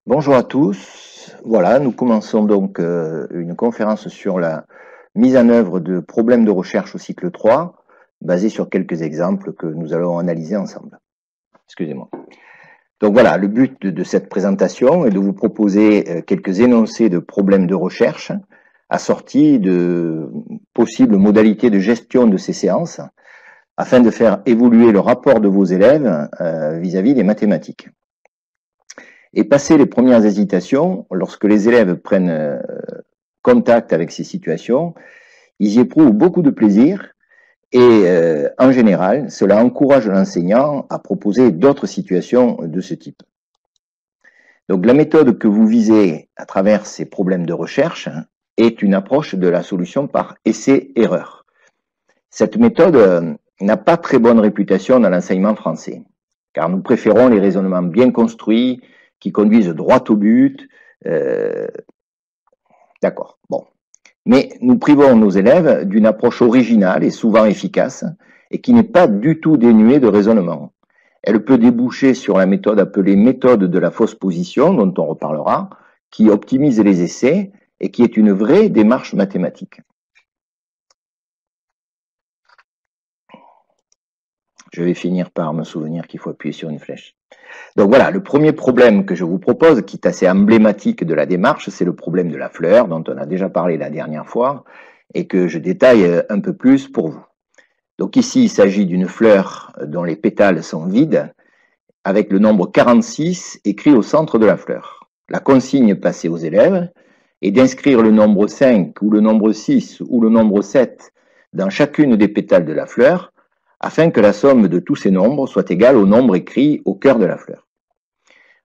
Bonjour à tous. Voilà, nous commençons donc une conférence sur la mise en œuvre de problèmes de recherche au cycle 3, basés sur quelques exemples que nous allons analyser ensemble. Excusez-moi. Donc voilà, le but de cette présentation est de vous proposer quelques énoncés de problèmes de recherche assortis de possibles modalités de gestion de ces séances afin de faire évoluer le rapport de vos élèves vis-à-vis des mathématiques. Et passé les premières hésitations, lorsque les élèves prennent contact avec ces situations, ils y éprouvent beaucoup de plaisir et en général, cela encourage l'enseignant à proposer d'autres situations de ce type. Donc la méthode que vous visez à travers ces problèmes de recherche est une approche de la solution par essai-erreur. Cette méthode n'a pas très bonne réputation dans l'enseignement français, car nous préférons les raisonnements bien construits, qui conduisent droit au but. D'accord, bon. Mais nous privons nos élèves d'une approche originale et souvent efficace, et qui n'est pas du tout dénuée de raisonnement. Elle peut déboucher sur la méthode appelée méthode de la fausse position, dont on reparlera, qui optimise les essais et qui est une vraie démarche mathématique. Je vais finir par me souvenir qu'il faut appuyer sur une flèche. Donc voilà, le premier problème que je vous propose, qui est assez emblématique de la démarche, c'est le problème de la fleur, dont on a déjà parlé la dernière fois, et que je détaille un peu plus pour vous. Donc ici, il s'agit d'une fleur dont les pétales sont vides, avec le nombre 46 écrit au centre de la fleur. La consigne passée aux élèves est d'inscrire le nombre 5 ou le nombre 6 ou le nombre 7 dans chacune des pétales de la fleur, afin que la somme de tous ces nombres soit égale au nombre écrit au cœur de la fleur.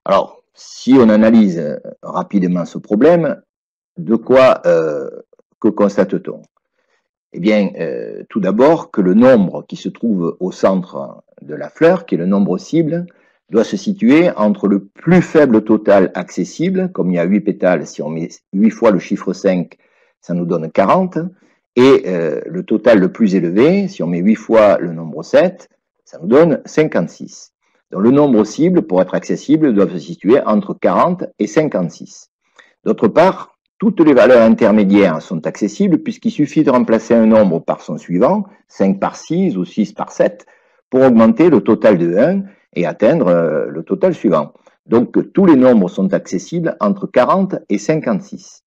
Alors, si on analyse rapidement ce problème, que constate-t-on? Eh bien, tout d'abord que le nombre qui se trouve au centre de la fleur, qui est le nombre cible, doit se situer entre le plus faible total accessible, comme il y a 8 pétales, si on met 8 fois le chiffre 5, ça nous donne 40, et le total le plus élevé, si on met 8 fois le nombre 7, ça nous donne 56. Donc le nombre cible, pour être accessible, doit se situer entre 40 et 56. D'autre part, toutes les valeurs intermédiaires sont accessibles puisqu'il suffit de remplacer un nombre par son suivant, 5 par 6 ou 6 par 7, pour augmenter le total de 1 et atteindre le total suivant. Donc tous les nombres sont accessibles entre 40 et 56.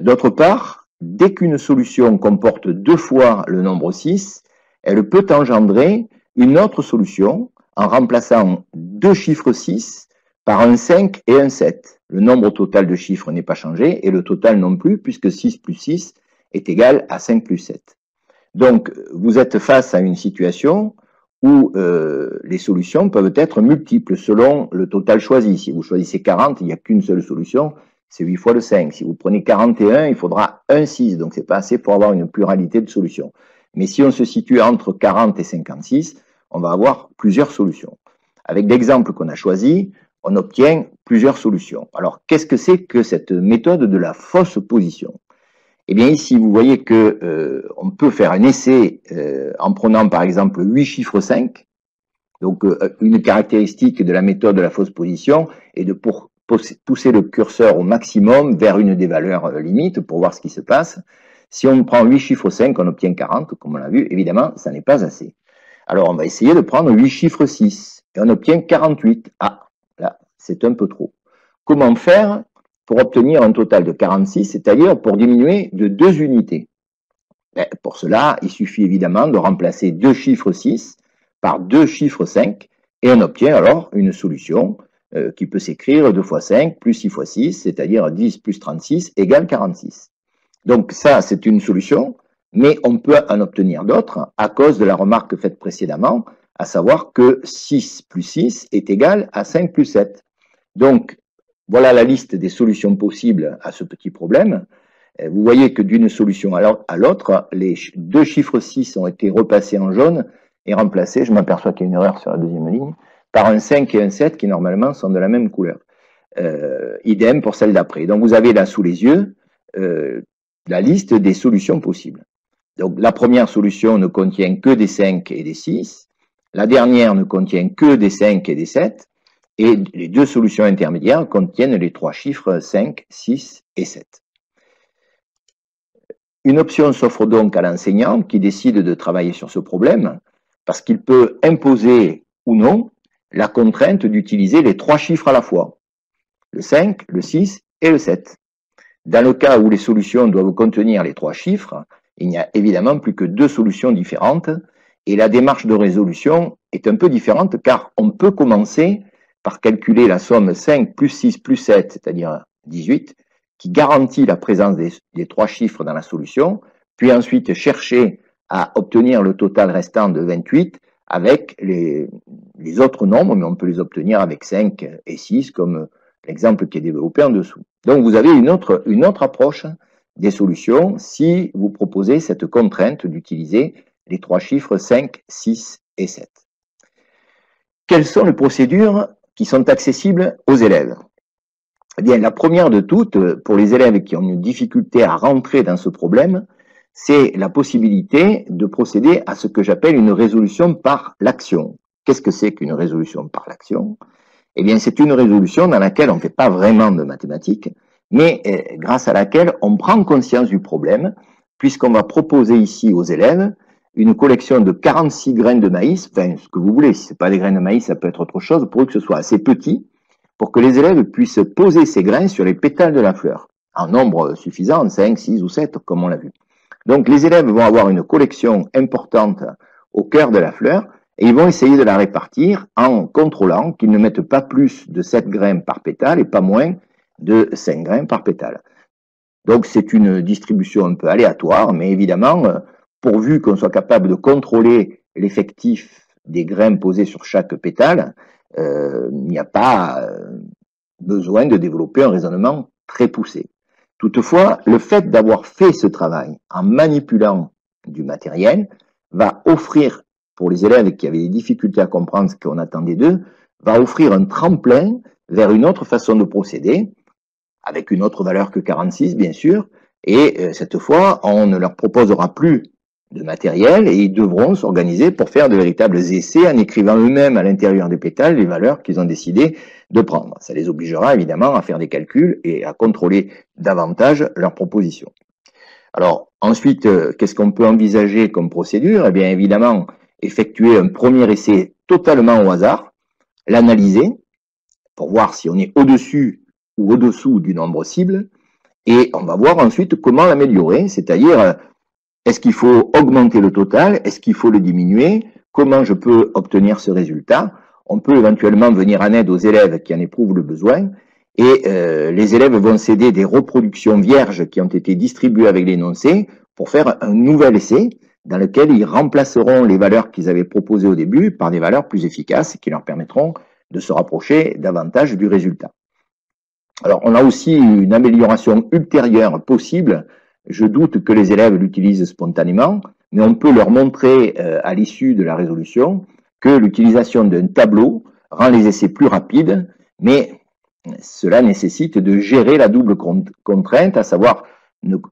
D'autre part, dès qu'une solution comporte 2 fois le nombre 6, elle peut engendrer une autre solution en remplaçant deux chiffres 6 par un 5 et un 7. Le nombre total de chiffres n'est pas changé et le total non plus, puisque 6 plus 6 est égal à 5 plus 7. Donc, vous êtes face à une situation où les solutions peuvent être multiples selon le total choisi. Si vous choisissez 40, il n'y a qu'une seule solution, c'est 8 fois le 5. Si vous prenez 41, il faudra un 6, donc c'est pas assez pour avoir une pluralité de solutions. Mais si on se situe entre 40 et 56, on va avoir plusieurs solutions. Avec l'exemple qu'on a choisi, on obtient plusieurs solutions. Alors, qu'est-ce que c'est que cette méthode de la fausse position? Eh bien, ici, vous voyez que on peut faire un essai en prenant, par exemple, 8 chiffres 5. Donc, une caractéristique de la méthode de la fausse position est de pousser le curseur au maximum vers une des valeurs limites pour voir ce qui se passe. Si on prend 8 chiffres 5, on obtient 40, comme on l'a vu. Évidemment, ça n'est pas assez. Alors, on va essayer de prendre 8 chiffres 6 et on obtient 48. Ah, là, c'est un peu trop. Comment faire pour obtenir un total de 46, c'est-à-dire pour diminuer de 2 unités? Pour cela, il suffit évidemment de remplacer 2 chiffres 6 par 2 chiffres 5 et on obtient alors une solution qui peut s'écrire 2 fois 5 plus 6 fois 6, c'est-à-dire 10 plus 36 égale 46. Donc ça, c'est une solution, mais on peut en obtenir d'autres à cause de la remarque faite précédemment, à savoir que 6 plus 6 est égal à 5 plus 7. Donc, voilà la liste des solutions possibles à ce petit problème. Vous voyez que d'une solution à l'autre, les deux chiffres 6 ont été repassés en jaune et remplacés, je m'aperçois qu'il y a une erreur sur la deuxième ligne, par un 5 et un 7 qui normalement sont de la même couleur. Idem pour celle d'après. Donc vous avez là sous les yeux la liste des solutions possibles. Donc la première solution ne contient que des 5 et des 6, la dernière ne contient que des 5 et des 7, et les deux solutions intermédiaires contiennent les trois chiffres 5, 6 et 7. Une option s'offre donc à l'enseignant qui décide de travailler sur ce problème, parce qu'il peut imposer ou non la contrainte d'utiliser les trois chiffres à la fois, le 5, le 6 et le 7. Dans le cas où les solutions doivent contenir les trois chiffres, il n'y a évidemment plus que deux solutions différentes, et la démarche de résolution est un peu différente, car on peut commencer par calculer la somme 5 plus 6 plus 7, c'est-à-dire 18, qui garantit la présence des trois chiffres dans la solution, puis ensuite chercher à obtenir le total restant de 28 avec les autres nombres, mais on peut les obtenir avec 5 et 6, comme l'exemple qui est développé en dessous. Donc vous avez une autre approche des solutions si vous proposez cette contrainte d'utiliser les trois chiffres 5, 6 et 7. Quelles sont les procédures qui sont accessibles aux élèves? Eh bien, la première de toutes, pour les élèves qui ont une difficulté à rentrer dans ce problème, c'est la possibilité de procéder à ce que j'appelle une résolution par l'action. Qu'est-ce que c'est qu'une résolution par l'action? Eh bien, c'est une résolution dans laquelle on ne fait pas vraiment de mathématiques, mais grâce à laquelle on prend conscience du problème, puisqu'on va proposer ici aux élèves une collection de 46 graines de maïs, enfin, ce que vous voulez, si ce n'est pas des graines de maïs, ça peut être autre chose, pour que ce soit assez petit, pour que les élèves puissent poser ces grains sur les pétales de la fleur, en nombre suffisant, 5, 6 ou 7, comme on l'a vu. Donc, les élèves vont avoir une collection importante au cœur de la fleur, et ils vont essayer de la répartir en contrôlant qu'ils ne mettent pas plus de 7 grains par pétale et pas moins de 5 grains par pétale. Donc c'est une distribution un peu aléatoire, mais évidemment, pourvu qu'on soit capable de contrôler l'effectif des grains posés sur chaque pétale, il n'y a pas besoin de développer un raisonnement très poussé. Toutefois, le fait d'avoir fait ce travail en manipulant du matériel va offrir, pour les élèves qui avaient des difficultés à comprendre ce qu'on attendait d'eux, va offrir un tremplin vers une autre façon de procéder, avec une autre valeur que 46, bien sûr, et cette fois, on ne leur proposera plus de matériel et ils devront s'organiser pour faire de véritables essais en écrivant eux-mêmes à l'intérieur des pétales les valeurs qu'ils ont décidé de prendre. Ça les obligera évidemment à faire des calculs et à contrôler davantage leurs propositions. Alors, ensuite, qu'est-ce qu'on peut envisager comme procédure? Eh bien, évidemment, effectuer un premier essai totalement au hasard, l'analyser pour voir si on est au-dessus ou au-dessous du nombre cible, et on va voir ensuite comment l'améliorer, c'est-à-dire est-ce qu'il faut augmenter le total, est-ce qu'il faut le diminuer, comment je peux obtenir ce résultat. On peut éventuellement venir en aide aux élèves qui en éprouvent le besoin, et les élèves vont céder des reproductions vierges qui ont été distribuées avec l'énoncé pour faire un nouvel essai dans lequel ils remplaceront les valeurs qu'ils avaient proposées au début par des valeurs plus efficaces qui leur permettront de se rapprocher davantage du résultat. Alors, on a aussi une amélioration ultérieure possible. Je doute que les élèves l'utilisent spontanément, mais on peut leur montrer à l'issue de la résolution que l'utilisation d'un tableau rend les essais plus rapides, mais cela nécessite de gérer la double contrainte, à savoir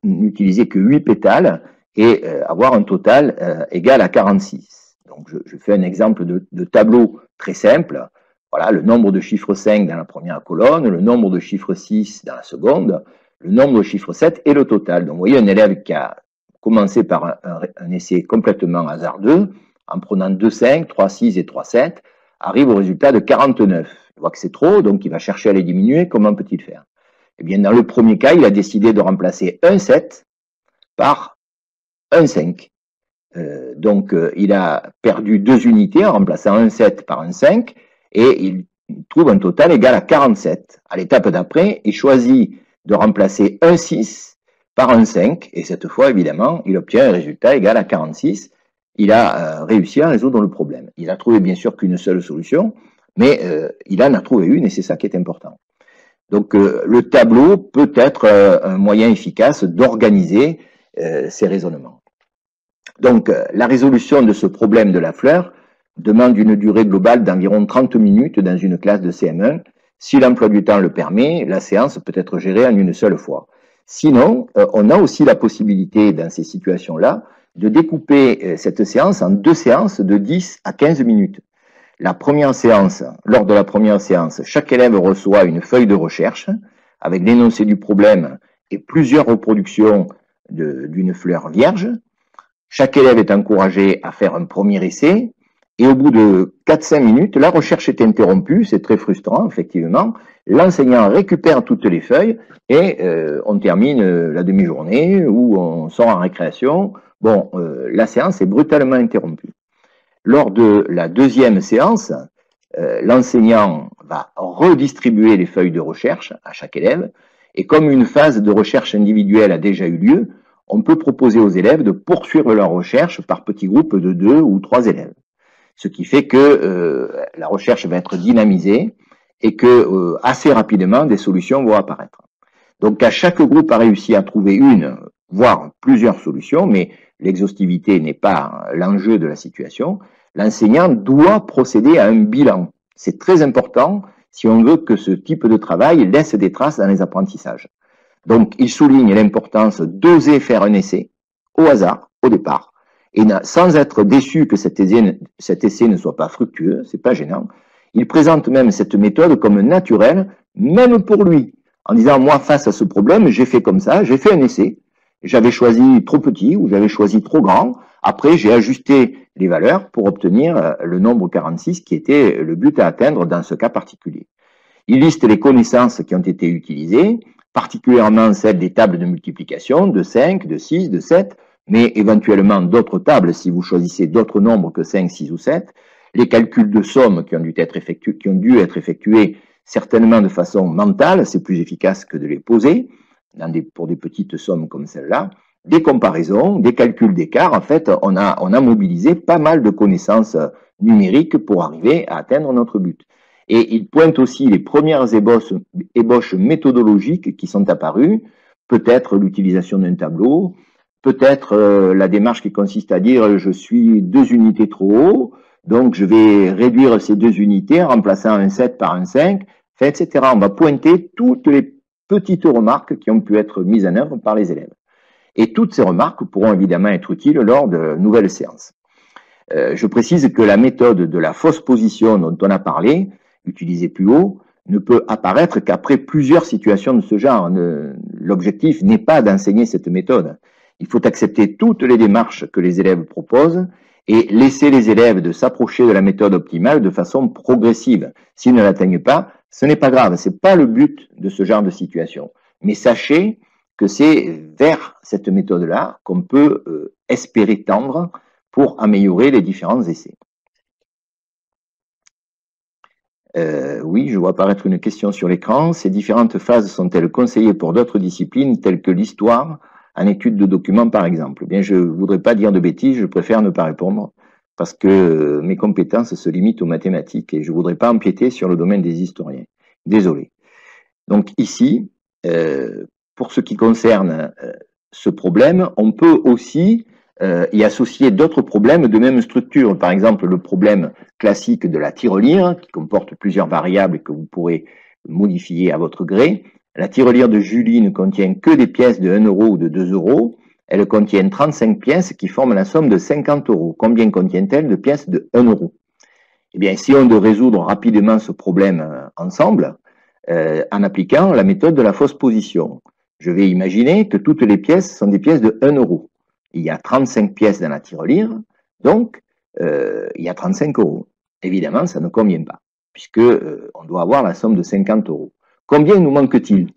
n'utiliser que 8 pétales et avoir un total égal à 46. Donc, je fais un exemple de tableau très simple. Voilà, le nombre de chiffres 5 dans la première colonne, le nombre de chiffres 6 dans la seconde, le nombre de chiffres 7 et le total. Donc, vous voyez, un élève qui a commencé par un essai complètement hasardeux, en prenant 2, 5, 3, 6 et 3, 7, arrive au résultat de 49. Il voit que c'est trop, donc il va chercher à les diminuer. Comment peut-il faire? Eh bien, dans le premier cas, il a décidé de remplacer un 7 par un 5. Donc, il a perdu 2 unités en remplaçant un 7 par un 5, et il trouve un total égal à 47. À l'étape d'après, il choisit de remplacer un 6 par un 5, et cette fois, évidemment, il obtient un résultat égal à 46. Il a réussi à résoudre le problème. Il a trouvé bien sûr qu'une seule solution, mais il en a trouvé une, et c'est ça qui est important. Donc, le tableau peut être un moyen efficace d'organiser ces raisonnements. Donc, la résolution de ce problème de la fleur demande une durée globale d'environ 30 minutes dans une classe de CM1. Si l'emploi du temps le permet, la séance peut être gérée en une seule fois. Sinon, on a aussi la possibilité, dans ces situations-là, de découper cette séance en 2 séances de 10 à 15 minutes. La première séance, lors de la première séance, chaque élève reçoit une feuille de recherche avec l'énoncé du problème et plusieurs reproductions d'une fleur vierge. Chaque élève est encouragé à faire un premier essai et au bout de 4-5 minutes, la recherche est interrompue, c'est très frustrant effectivement. L'enseignant récupère toutes les feuilles et on termine la demi-journée ou on sort en récréation. Bon, la séance est brutalement interrompue. Lors de la deuxième séance, l'enseignant va redistribuer les feuilles de recherche à chaque élève et comme une phase de recherche individuelle a déjà eu lieu, on peut proposer aux élèves de poursuivre leur recherche par petits groupes de 2 ou 3 élèves. Ce qui fait que la recherche va être dynamisée et que assez rapidement des solutions vont apparaître. Donc à chaque groupe a réussi à trouver une, voire plusieurs solutions, mais l'exhaustivité n'est pas l'enjeu de la situation. L'enseignant doit procéder à un bilan. C'est très important si on veut que ce type de travail laisse des traces dans les apprentissages. Donc il souligne l'importance d'oser faire un essai au hasard, au départ, et sans être déçu que cet essai ne soit pas fructueux, c'est pas gênant. Il présente même cette méthode comme naturelle, même pour lui, en disant, moi, face à ce problème, j'ai fait comme ça, j'ai fait un essai, j'avais choisi trop petit ou j'avais choisi trop grand, après j'ai ajusté les valeurs pour obtenir le nombre 46 qui était le but à atteindre dans ce cas particulier. Il liste les connaissances qui ont été utilisées, particulièrement celles des tables de multiplication, de 5, de 6, de 7, mais éventuellement d'autres tables si vous choisissez d'autres nombres que 5, 6 ou 7, les calculs de somme qui ont dû être effectués certainement de façon mentale, c'est plus efficace que de les poser pour des petites sommes comme celle-là, des comparaisons, des calculs d'écart. En fait, on a mobilisé pas mal de connaissances numériques pour arriver à atteindre notre but. Et il pointe aussi les premières ébauches méthodologiques qui sont apparues, peut-être l'utilisation d'un tableau, peut-être la démarche qui consiste à dire je suis 2 unités trop haut, donc je vais réduire ces 2 unités en remplaçant un 7 par un 5, etc. On va pointer toutes les petites remarques qui ont pu être mises en œuvre par les élèves. Et toutes ces remarques pourront évidemment être utiles lors de nouvelles séances. Je précise que la méthode de la fausse position dont on a parlé, utilisée plus haut, ne peut apparaître qu'après plusieurs situations de ce genre. L'objectif n'est pas d'enseigner cette méthode. Il faut accepter toutes les démarches que les élèves proposent et laisser les élèves de s'approcher de la méthode optimale de façon progressive. S'ils ne l'atteignent pas, ce n'est pas grave, ce n'est pas le but de ce genre de situation. Mais sachez que c'est vers cette méthode-là qu'on peut espérer tendre pour améliorer les différents essais. Oui, je vois apparaître une question sur l'écran. Ces différentes phases sont-elles conseillées pour d'autres disciplines telles que l'histoire, en étude de documents par exemple? Eh bien, je ne voudrais pas dire de bêtises, je préfère ne pas répondre parce que mes compétences se limitent aux mathématiques et je ne voudrais pas empiéter sur le domaine des historiens. Désolé. Donc ici, pour ce qui concerne ce problème, on peut aussi y associer d'autres problèmes de même structure. Par exemple, le problème classique de la tirelire, qui comporte plusieurs variables que vous pourrez modifier à votre gré. La tirelire de Julie ne contient que des pièces de 1 euro ou de 2 euros. Elle contient 35 pièces qui forment la somme de 50 euros. Combien contient-elle de pièces de 1 euro? Eh bien, essayons de résoudre rapidement ce problème ensemble en appliquant la méthode de la fausse position. Je vais imaginer que toutes les pièces sont des pièces de 1 euro. Il y a 35 pièces dans la tirelire, donc il y a 35 euros. Évidemment, ça ne convient pas, puisque on doit avoir la somme de 50 euros. Combien nous manque-t-il?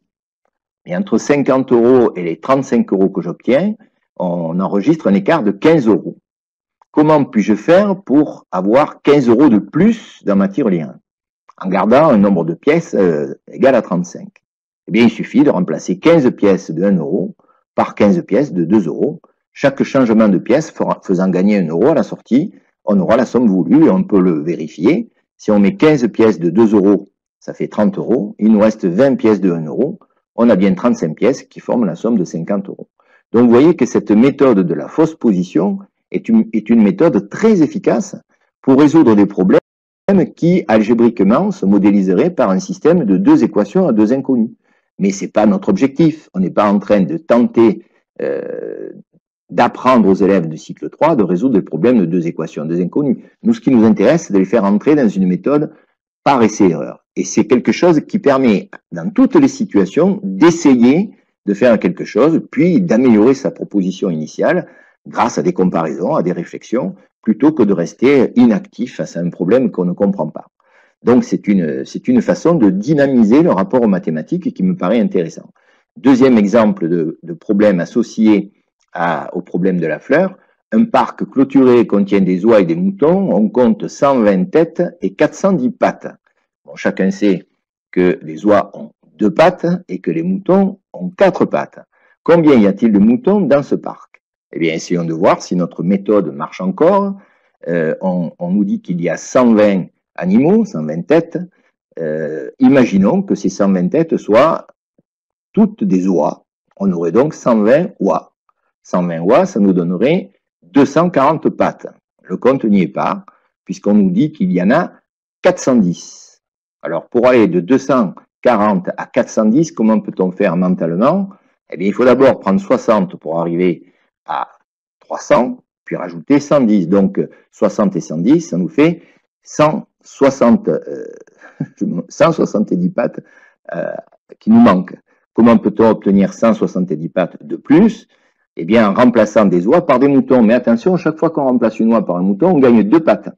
Et entre 50 euros et les 35 euros que j'obtiens, on enregistre un écart de 15 euros. Comment puis-je faire pour avoir 15 euros de plus dans ma tirelire, en gardant un nombre de pièces égal à 35? Eh bien, il suffit de remplacer 15 pièces de 1 euro par 15 pièces de 2 euros. Chaque changement de pièce faisant gagner 1 euro à la sortie, on aura la somme voulue et on peut le vérifier. Si on met 15 pièces de 2 euros, ça fait 30 euros. Il nous reste 20 pièces de 1 euro. On a bien 35 pièces qui forment la somme de 50 euros. Donc, vous voyez que cette méthode de la fausse position est une méthode très efficace pour résoudre des problèmes qui, algébriquement, se modéliseraient par un système de 2 équations à 2 inconnus. Mais ce n'est pas notre objectif. On n'est pas en train de tenter d'apprendre aux élèves de cycle 3 de résoudre des problèmes de deux équations, deux inconnues. Nous, ce qui nous intéresse, c'est de les faire entrer dans une méthode par essai-erreur. Et c'est quelque chose qui permet, dans toutes les situations, d'essayer de faire quelque chose, puis d'améliorer sa proposition initiale grâce à des comparaisons, à des réflexions, plutôt que de rester inactif face à un problème qu'on ne comprend pas. Donc, c'est une façon de dynamiser le rapport aux mathématiques qui me paraît intéressant. Deuxième exemple de problème associé au problème de la fleur, un parc clôturé contient des oies et des moutons, on compte 120 têtes et 410 pattes. Bon, chacun sait que les oies ont 2 pattes et que les moutons ont 4 pattes. Combien y a-t-il de moutons dans ce parc? Eh bien, essayons de voir si notre méthode marche encore. On nous dit qu'il y a 120 animaux, 120 têtes. Imaginons que ces 120 têtes soient toutes des oies. On aurait donc 120 oies. 120 oies, ça nous donnerait 240 pattes. Le compte n'y est pas, puisqu'on nous dit qu'il y en a 410. Alors, pour aller de 240 à 410, comment peut-on faire mentalement? Eh bien, il faut d'abord prendre 60 pour arriver à 300, puis rajouter 110. Donc, 60 et 110, ça nous fait 170 pattes qui nous manquent. Comment peut-on obtenir 170 pattes de plus? Eh bien, en remplaçant des oies par des moutons. Mais attention, chaque fois qu'on remplace une oie par un mouton, on gagne 2 pattes.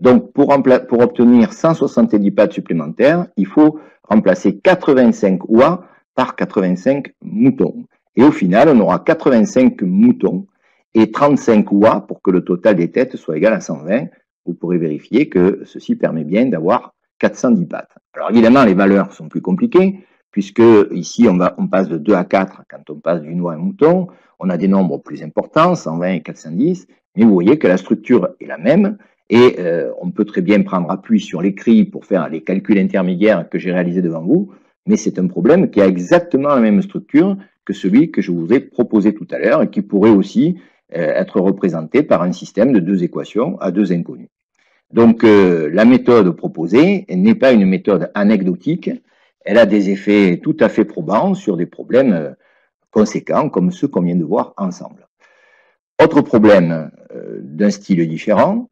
Donc, pour obtenir 170 pattes supplémentaires, il faut remplacer 85 oies par 85 moutons. Et au final, on aura 85 moutons et 35 oies pour que le total des têtes soit égal à 120. Vous pourrez vérifier que ceci permet bien d'avoir 410 pattes. Alors évidemment, les valeurs sont plus compliquées, puisque ici, on passe de 2 à 4 quand on passe d'une oie à un mouton. On a des nombres plus importants, 120 et 410, mais vous voyez que la structure est la même, et on peut très bien prendre appui sur l'écrit pour faire les calculs intermédiaires que j'ai réalisés devant vous, mais c'est un problème qui a exactement la même structure que celui que je vous ai proposé tout à l'heure, et qui pourrait aussi être représenté par un système de 2 équations à 2 inconnues. Donc la méthode proposée n'est pas une méthode anecdotique, elle a des effets tout à fait probants sur des problèmes conséquents comme ceux qu'on vient de voir ensemble. Autre problème d'un style différent,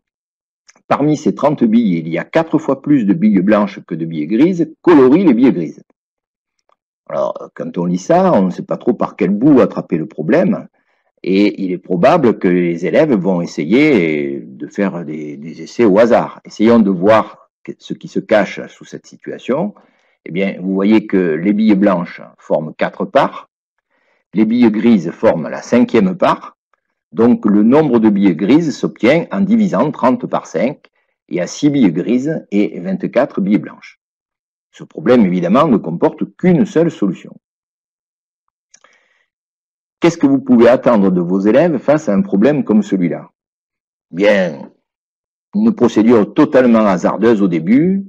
parmi ces 30 billes, il y a 4 fois plus de billes blanches que de billes grises, colorie les billes grises. Alors, quand on lit ça, on ne sait pas trop par quel bout attraper le problème, et il est probable que les élèves vont essayer de faire des essais au hasard. Essayons de voir ce qui se cache sous cette situation. Eh bien, vous voyez que les billes blanches forment 4 parts, les billes grises forment la 5e part, donc le nombre de billes grises s'obtient en divisant 30 par 5, il y a 6 billes grises et 24 billes blanches. Ce problème, évidemment, ne comporte qu'une seule solution. Qu'est-ce que vous pouvez attendre de vos élèves face à un problème comme celui-là? Bien, une procédure totalement hasardeuse au début.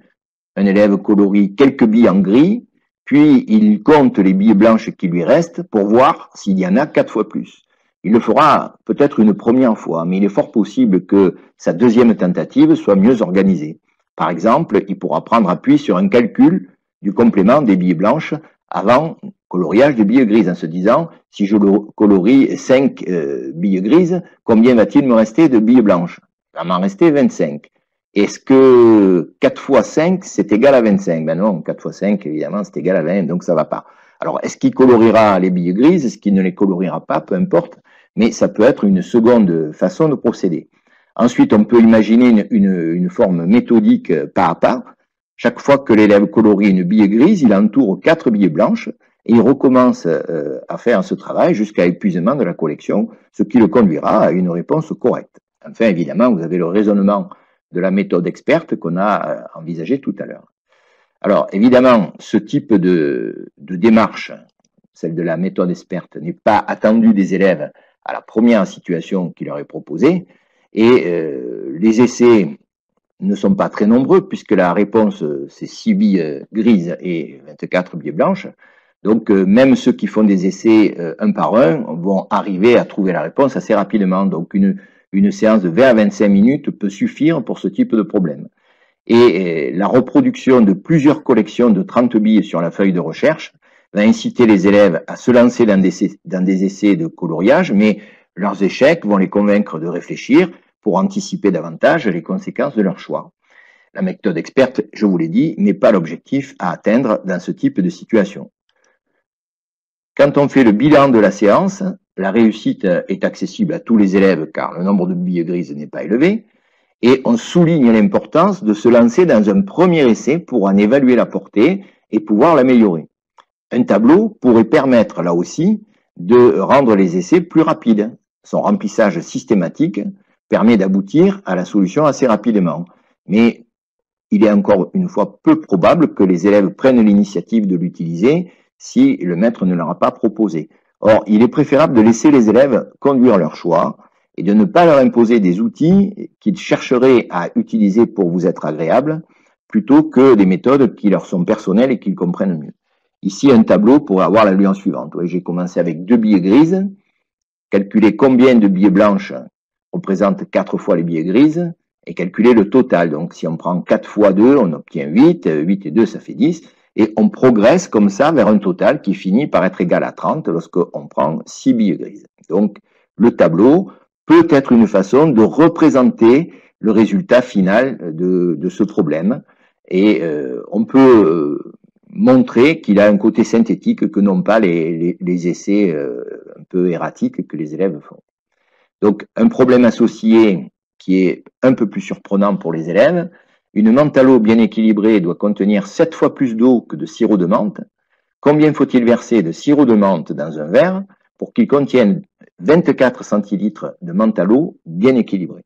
Un élève colorie quelques billes en gris, puis il compte les billes blanches qui lui restent pour voir s'il y en a 4 fois plus. Il le fera peut-être une première fois, mais il est fort possible que sa deuxième tentative soit mieux organisée. Par exemple, il pourra prendre appui sur un calcul du complément des billes blanches avant coloriage des billes grises, en se disant, si je colorie 5 billes grises, combien va-t-il me rester de billes blanches? Il va m'en rester 25. Est-ce que 4 fois 5, c'est égal à 25? Ben non, 4 fois 5, évidemment, c'est égal à 20, donc ça ne va pas. Alors, est-ce qu'il coloriera les billes grises? Est-ce qu'il ne les coloriera pas? Peu importe, mais ça peut être une seconde façon de procéder. Ensuite, on peut imaginer une forme méthodique pas à pas. Chaque fois que l'élève colorie une bille grise, il entoure 4 billes blanches et il recommence à faire ce travail jusqu'à épuisement de la collection, ce qui le conduira à une réponse correcte. Enfin, évidemment, vous avez le raisonnement de la méthode experte qu'on a envisagé tout à l'heure. Alors, évidemment, ce type de démarche, celle de la méthode experte, n'est pas attendue des élèves à la première situation qui leur est proposée, et les essais ne sont pas très nombreux, puisque la réponse, c'est 6 billes grises et 24 billes blanches. Donc, même ceux qui font des essais un par un vont arriver à trouver la réponse assez rapidement. Donc, une séance de 20 à 25 minutes peut suffire pour ce type de problème. Et la reproduction de plusieurs collections de 30 billes sur la feuille de recherche va inciter les élèves à se lancer dans des essais de coloriage, mais leurs échecs vont les convaincre de réfléchir pour anticiper davantage les conséquences de leur choix. La méthode experte, je vous l'ai dit, n'est pas l'objectif à atteindre dans ce type de situation. Quand on fait le bilan de la séance, la réussite est accessible à tous les élèves car le nombre de billes grises n'est pas élevé, et on souligne l'importance de se lancer dans un premier essai pour en évaluer la portée et pouvoir l'améliorer. Un tableau pourrait permettre, là aussi, de rendre les essais plus rapides. Son remplissage systématique permet d'aboutir à la solution assez rapidement. Mais il est encore une fois peu probable que les élèves prennent l'initiative de l'utiliser si le maître ne leur a pas proposé. Or, il est préférable de laisser les élèves conduire leur choix et de ne pas leur imposer des outils qu'ils chercheraient à utiliser pour vous être agréables, plutôt que des méthodes qui leur sont personnelles et qu'ils comprennent mieux. Ici, un tableau pourrait avoir l'allure suivante. J'ai commencé avec 2 billes grises, calculer combien de billes blanches représentent 4 fois les billes grises, et calculer le total. Donc, si on prend 4 fois 2, on obtient 8, 8 et 2, ça fait 10, et on progresse comme ça vers un total qui finit par être égal à 30 lorsqu'on prend 6 billes grises. Donc, le tableau peut être une façon de représenter le résultat final de ce problème, et on peut montrer qu'il a un côté synthétique que n'ont pas les essais un peu erratiques que les élèves font. Donc, un problème associé qui est un peu plus surprenant pour les élèves, une menthe à l'eau bien équilibrée doit contenir 7 fois plus d'eau que de sirop de menthe. Combien faut-il verser de sirop de menthe dans un verre pour qu'il contienne 24 centilitres de menthe à l'eau bien équilibrée?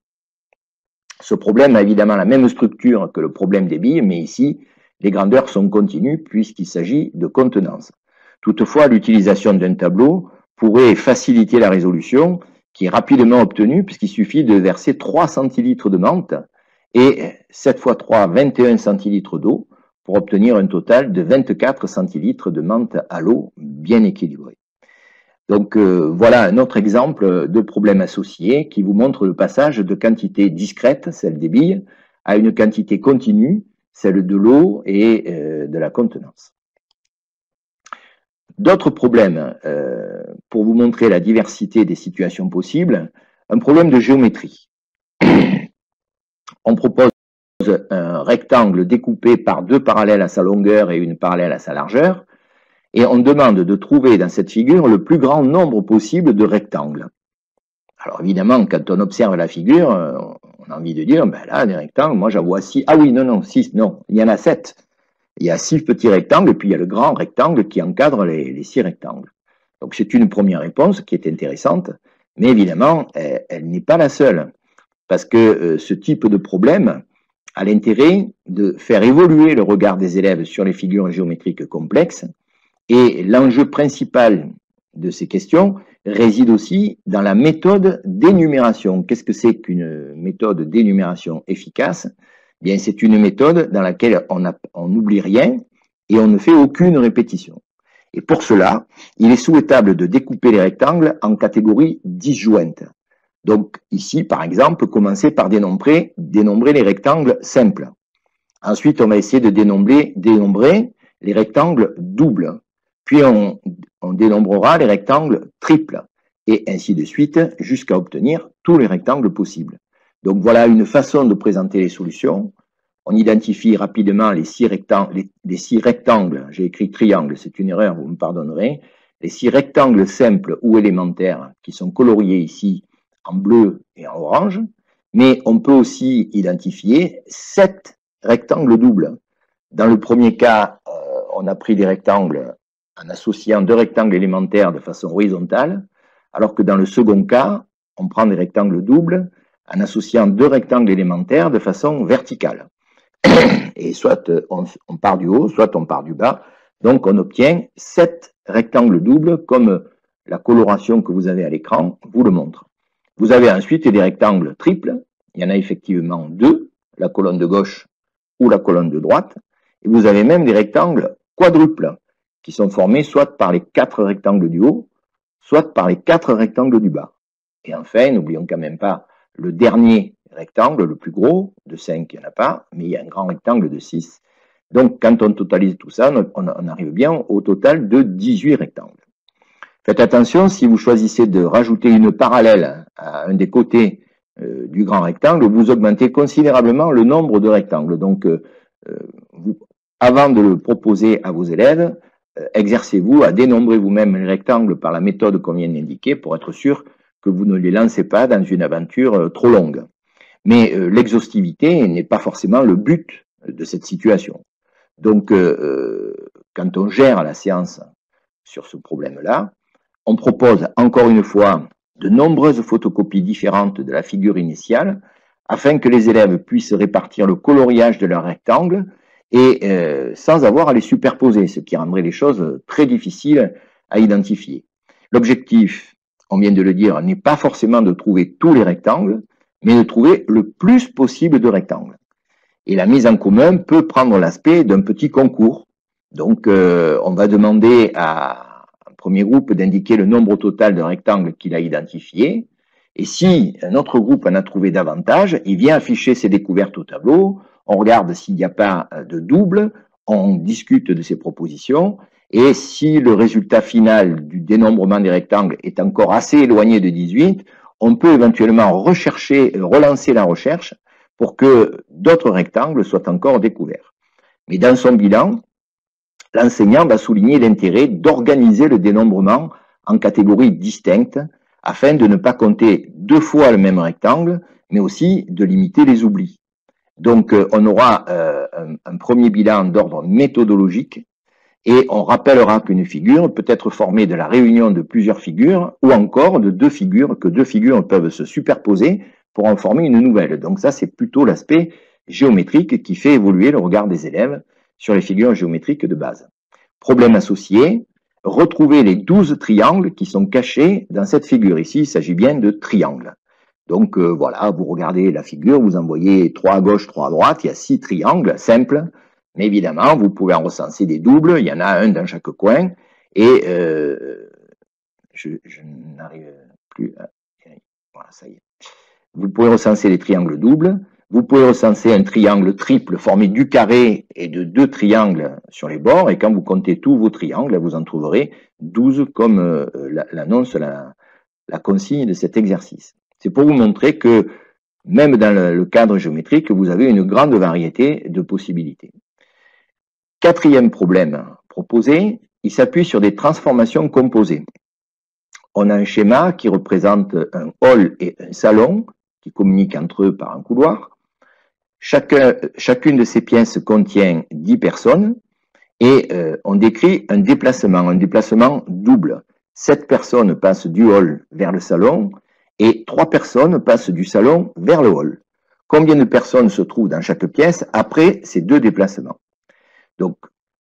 Ce problème a évidemment la même structure que le problème des billes, mais ici, les grandeurs sont continues puisqu'il s'agit de contenance. Toutefois, l'utilisation d'un tableau pourrait faciliter la résolution qui est rapidement obtenue puisqu'il suffit de verser 3 centilitres de menthe et 7 x 3, 21 centilitres d'eau pour obtenir un total de 24 centilitres de menthe à l'eau bien équilibré. Donc voilà un autre exemple de problème associé qui vous montre le passage de quantité discrète, celle des billes, à une quantité continue, celle de l'eau et de la contenance. D'autres problèmes, pour vous montrer la diversité des situations possibles, un problème de géométrie. On propose un rectangle découpé par 2 parallèles à sa longueur et une parallèle à sa largeur, et on demande de trouver dans cette figure le plus grand nombre possible de rectangles. Alors évidemment, quand on observe la figure, on a envie de dire, ben là, des rectangles, moi j'en vois 6. Ah oui, non, 6, non, il y en a 7. Il y a 6 petits rectangles, et puis il y a le grand rectangle qui encadre les 6 rectangles. Donc c'est une première réponse qui est intéressante, mais évidemment, elle n'est pas la seule. Parce que ce type de problème a l'intérêt de faire évoluer le regard des élèves sur les figures géométriques complexes, et l'enjeu principal de ces questions réside aussi dans la méthode d'énumération. Qu'est-ce que c'est qu'une méthode d'énumération efficace? Bien, c'est une méthode dans laquelle on n'oublie rien et on ne fait aucune répétition. Et pour cela, il est souhaitable de découper les rectangles en catégories disjointes. Donc ici, par exemple, commencer par dénombrer les rectangles simples. Ensuite, on va essayer de dénombrer les rectangles doubles. Puis on dénombrera les rectangles triples. Et ainsi de suite, jusqu'à obtenir tous les rectangles possibles. Donc voilà une façon de présenter les solutions. On identifie rapidement les 6 rectangles. J'ai écrit triangle, c'est une erreur, vous me pardonnerez. Les 6 rectangles simples ou élémentaires qui sont coloriés ici en bleu et en orange, mais on peut aussi identifier 7 rectangles doubles. Dans le premier cas, on a pris des rectangles en associant 2 rectangles élémentaires de façon horizontale, alors que dans le second cas, on prend des rectangles doubles en associant 2 rectangles élémentaires de façon verticale. Et soit on part du haut, soit on part du bas, donc on obtient 7 rectangles doubles comme la coloration que vous avez à l'écran vous le montre. Vous avez ensuite des rectangles triples, il y en a effectivement 2, la colonne de gauche ou la colonne de droite, et vous avez même des rectangles quadruples, qui sont formés soit par les 4 rectangles du haut, soit par les 4 rectangles du bas. Et enfin, n'oublions quand même pas le dernier rectangle, le plus gros, de 5, il n'y en a pas, mais il y a un grand rectangle de 6. Donc, quand on totalise tout ça, on arrive bien au total de 18 rectangles. Faites attention, si vous choisissez de rajouter une parallèle à un des côtés du grand rectangle, vous augmentez considérablement le nombre de rectangles. Donc, avant de le proposer à vos élèves, exercez-vous à dénombrer vous-même les rectangles par la méthode qu'on vient d'indiquer pour être sûr que vous ne les lancez pas dans une aventure trop longue. Mais l'exhaustivité n'est pas forcément le but de cette situation. Donc, quand on gère la séance sur ce problème-là, on propose encore une fois de nombreuses photocopies différentes de la figure initiale afin que les élèves puissent répartir le coloriage de leurs rectangles et sans avoir à les superposer, ce qui rendrait les choses très difficiles à identifier. L'objectif, on vient de le dire, n'est pas forcément de trouver tous les rectangles, mais de trouver le plus possible de rectangles. Et la mise en commun peut prendre l'aspect d'un petit concours. Donc, on va demander à un premier groupe d'indiquer le nombre total de rectangles qu'il a identifié. Et si un autre groupe en a trouvé davantage, il vient afficher ses découvertes au tableau. On regarde s'il n'y a pas de double, on discute de ses propositions. Et si le résultat final du dénombrement des rectangles est encore assez éloigné de 18, on peut éventuellement relancer la recherche pour que d'autres rectangles soient encore découverts. Mais dans son bilan, l'enseignant va souligner l'intérêt d'organiser le dénombrement en catégories distinctes afin de ne pas compter deux fois le même rectangle, mais aussi de limiter les oublis. Donc, on aura un premier bilan d'ordre méthodologique et on rappellera qu'une figure peut être formée de la réunion de plusieurs figures ou encore de deux figures, que deux figures peuvent se superposer pour en former une nouvelle. Donc ça, c'est plutôt l'aspect géométrique qui fait évoluer le regard des élèves sur les figures géométriques de base. Problème associé, retrouver les 12 triangles qui sont cachés dans cette figure. Ici, il s'agit bien de triangles. Donc voilà, vous regardez la figure, vous en voyez 3 à gauche, 3 à droite, il y a 6 triangles simples. Mais évidemment, vous pouvez en recenser des doubles, il y en a un dans chaque coin, et je n'arrive plus à... Voilà, ça y est. Vous pouvez recenser les triangles doubles, vous pouvez recenser un triangle triple formé du carré et de 2 triangles sur les bords, et quand vous comptez tous vos triangles, vous en trouverez 12 comme l'annonce la consigne de cet exercice. C'est pour vous montrer que même dans le cadre géométrique, vous avez une grande variété de possibilités. Quatrième problème proposé, il s'appuie sur des transformations composées. On a un schéma qui représente un hall et un salon qui communiquent entre eux par un couloir. Chacune de ces pièces contient 10 personnes et on décrit un déplacement double. 7 personnes passent du hall vers le salon et 3 personnes passent du salon vers le hall. Combien de personnes se trouvent dans chaque pièce après ces 2 déplacements? Donc,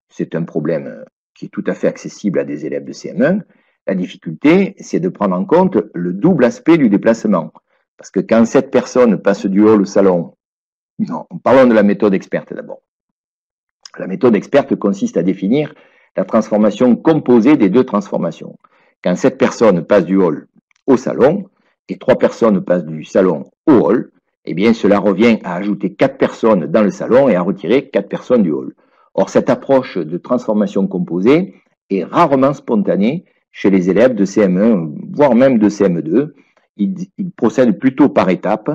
c'est un problème qui est tout à fait accessible à des élèves de CM1. La difficulté, c'est de prendre en compte le double aspect du déplacement. Parce que quand 7 personnes passent du hall au salon, non, parlons de la méthode experte d'abord. La méthode experte consiste à définir la transformation composée des 2 transformations. Quand 7 personnes passent du hall au salon et 3 personnes passent du salon au hall, eh bien, cela revient à ajouter 4 personnes dans le salon et à retirer 4 personnes du hall. Or, cette approche de transformation composée est rarement spontanée chez les élèves de CM1, voire même de CM2. Ils procèdent plutôt par étapes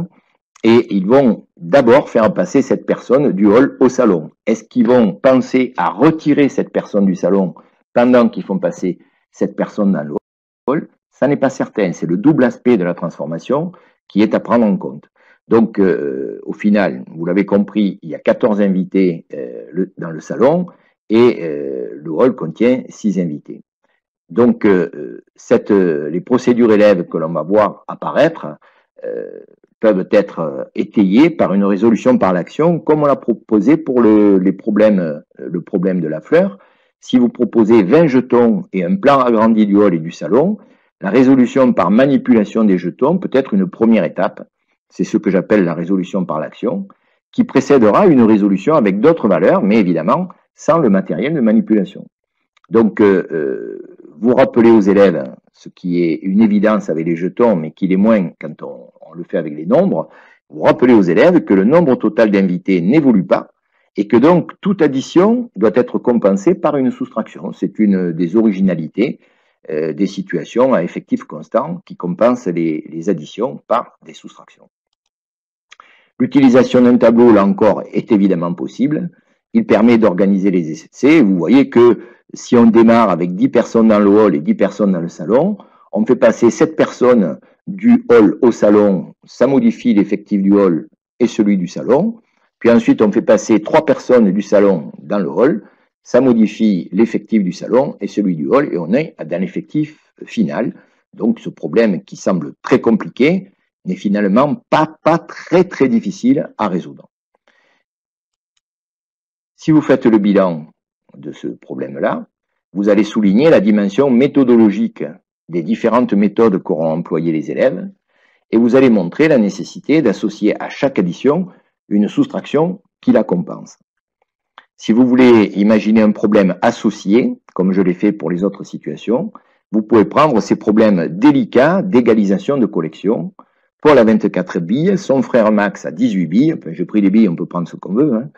et ils vont d'abord faire passer cette personne du hall au salon. Est-ce qu'ils vont penser à retirer cette personne du salon pendant qu'ils font passer cette personne dans le hall? Ça n'est pas certain. C'est le double aspect de la transformation qui est à prendre en compte. Donc, au final, vous l'avez compris, il y a 14 invités dans le salon et le hall contient 6 invités. Donc, les procédures élèves que l'on va voir apparaître peuvent être étayées par une résolution par l'action, comme on l'a proposé pour le problème de la fleur. Si vous proposez 20 jetons et un plan agrandi du hall et du salon, la résolution par manipulation des jetons peut être une première étape. C'est ce que j'appelle la résolution par l'action, qui précédera une résolution avec d'autres valeurs, mais évidemment sans le matériel de manipulation. Donc, vous rappelez aux élèves ce qui est une évidence avec les jetons, mais qui l'est moins quand on le fait avec les nombres. Vous rappelez aux élèves que le nombre total d'invités n'évolue pas et que donc toute addition doit être compensée par une soustraction. C'est une des originalités des situations à effectif constant qui compensent les additions par des soustractions. L'utilisation d'un tableau, là encore, est évidemment possible. Il permet d'organiser les essais. Vous voyez que si on démarre avec 10 personnes dans le hall et 10 personnes dans le salon, on fait passer 7 personnes du hall au salon, ça modifie l'effectif du hall et celui du salon. Puis ensuite, on fait passer 3 personnes du salon dans le hall, ça modifie l'effectif du salon et celui du hall, et on est dans l'effectif final. Donc ce problème qui semble très compliqué n'est finalement pas très difficile à résoudre. Si vous faites le bilan de ce problème-là, vous allez souligner la dimension méthodologique des différentes méthodes qu'auront employées les élèves, et vous allez montrer la nécessité d'associer à chaque addition une soustraction qui la compense. Si vous voulez imaginer un problème associé, comme je l'ai fait pour les autres situations, vous pouvez prendre ces problèmes délicats d'égalisation de collection. Paul a 24 billes, son frère Max a 18 billes, enfin, j'ai pris des billes, on peut prendre ce qu'on veut. Hein.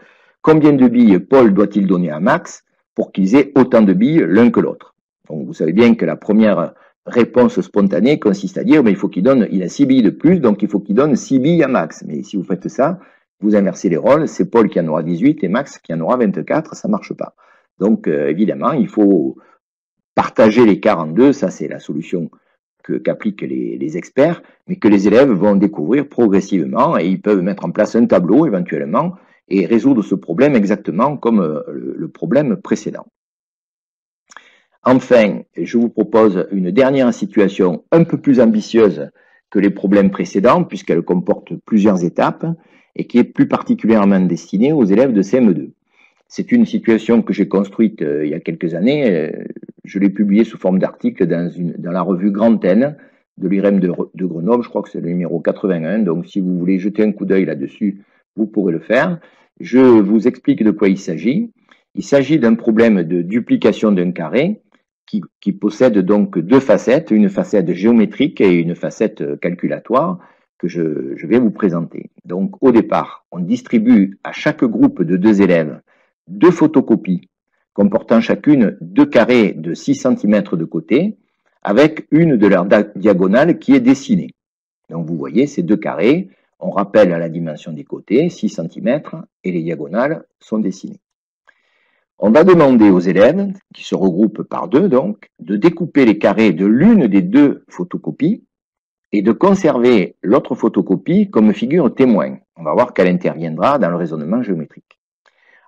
Combien de billes Paul doit-il donner à Max pour qu'ils aient autant de billes l'un que l'autre? Donc vous savez bien que la première réponse spontanée consiste à dire, mais il a 6 billes de plus, donc il faut qu'il donne 6 billes à Max. Mais si vous faites ça, vous inversez les rôles, c'est Paul qui en aura 18 et Max qui en aura 24, ça ne marche pas. Donc évidemment, il faut partager l'écart en deux, ça c'est la solution qu'appliquent les experts, mais que les élèves vont découvrir progressivement, et ils peuvent mettre en place un tableau éventuellement et résoudre ce problème exactement comme le problème précédent. Enfin, je vous propose une dernière situation un peu plus ambitieuse que les problèmes précédents, puisqu'elle comporte plusieurs étapes, et qui est plus particulièrement destinée aux élèves de CM2. C'est une situation que j'ai construite il y a quelques années. Je l'ai publiée sous forme d'article dans la revue Grand N de l'IREM de Grenoble. Je crois que c'est le numéro 81. Donc, si vous voulez jeter un coup d'œil là-dessus, vous pourrez le faire. Je vous explique de quoi il s'agit. Il s'agit d'un problème de duplication d'un carré qui possède donc deux facettes, une facette géométrique et une facette calculatoire que je vais vous présenter. Donc, au départ, on distribue à chaque groupe de 2 élèves 2 photocopies comportant chacune 2 carrés de 6 cm de côté, avec une de leurs diagonales qui est dessinée. Donc, vous voyez ces 2 carrés, on rappelle à la dimension des côtés, 6 cm, et les diagonales sont dessinées. On va demander aux élèves, qui se regroupent par 2 donc, de découper les carrés de l'une des 2 photocopies et de conserver l'autre photocopie comme figure témoin. On va voir qu'elle interviendra dans le raisonnement géométrique.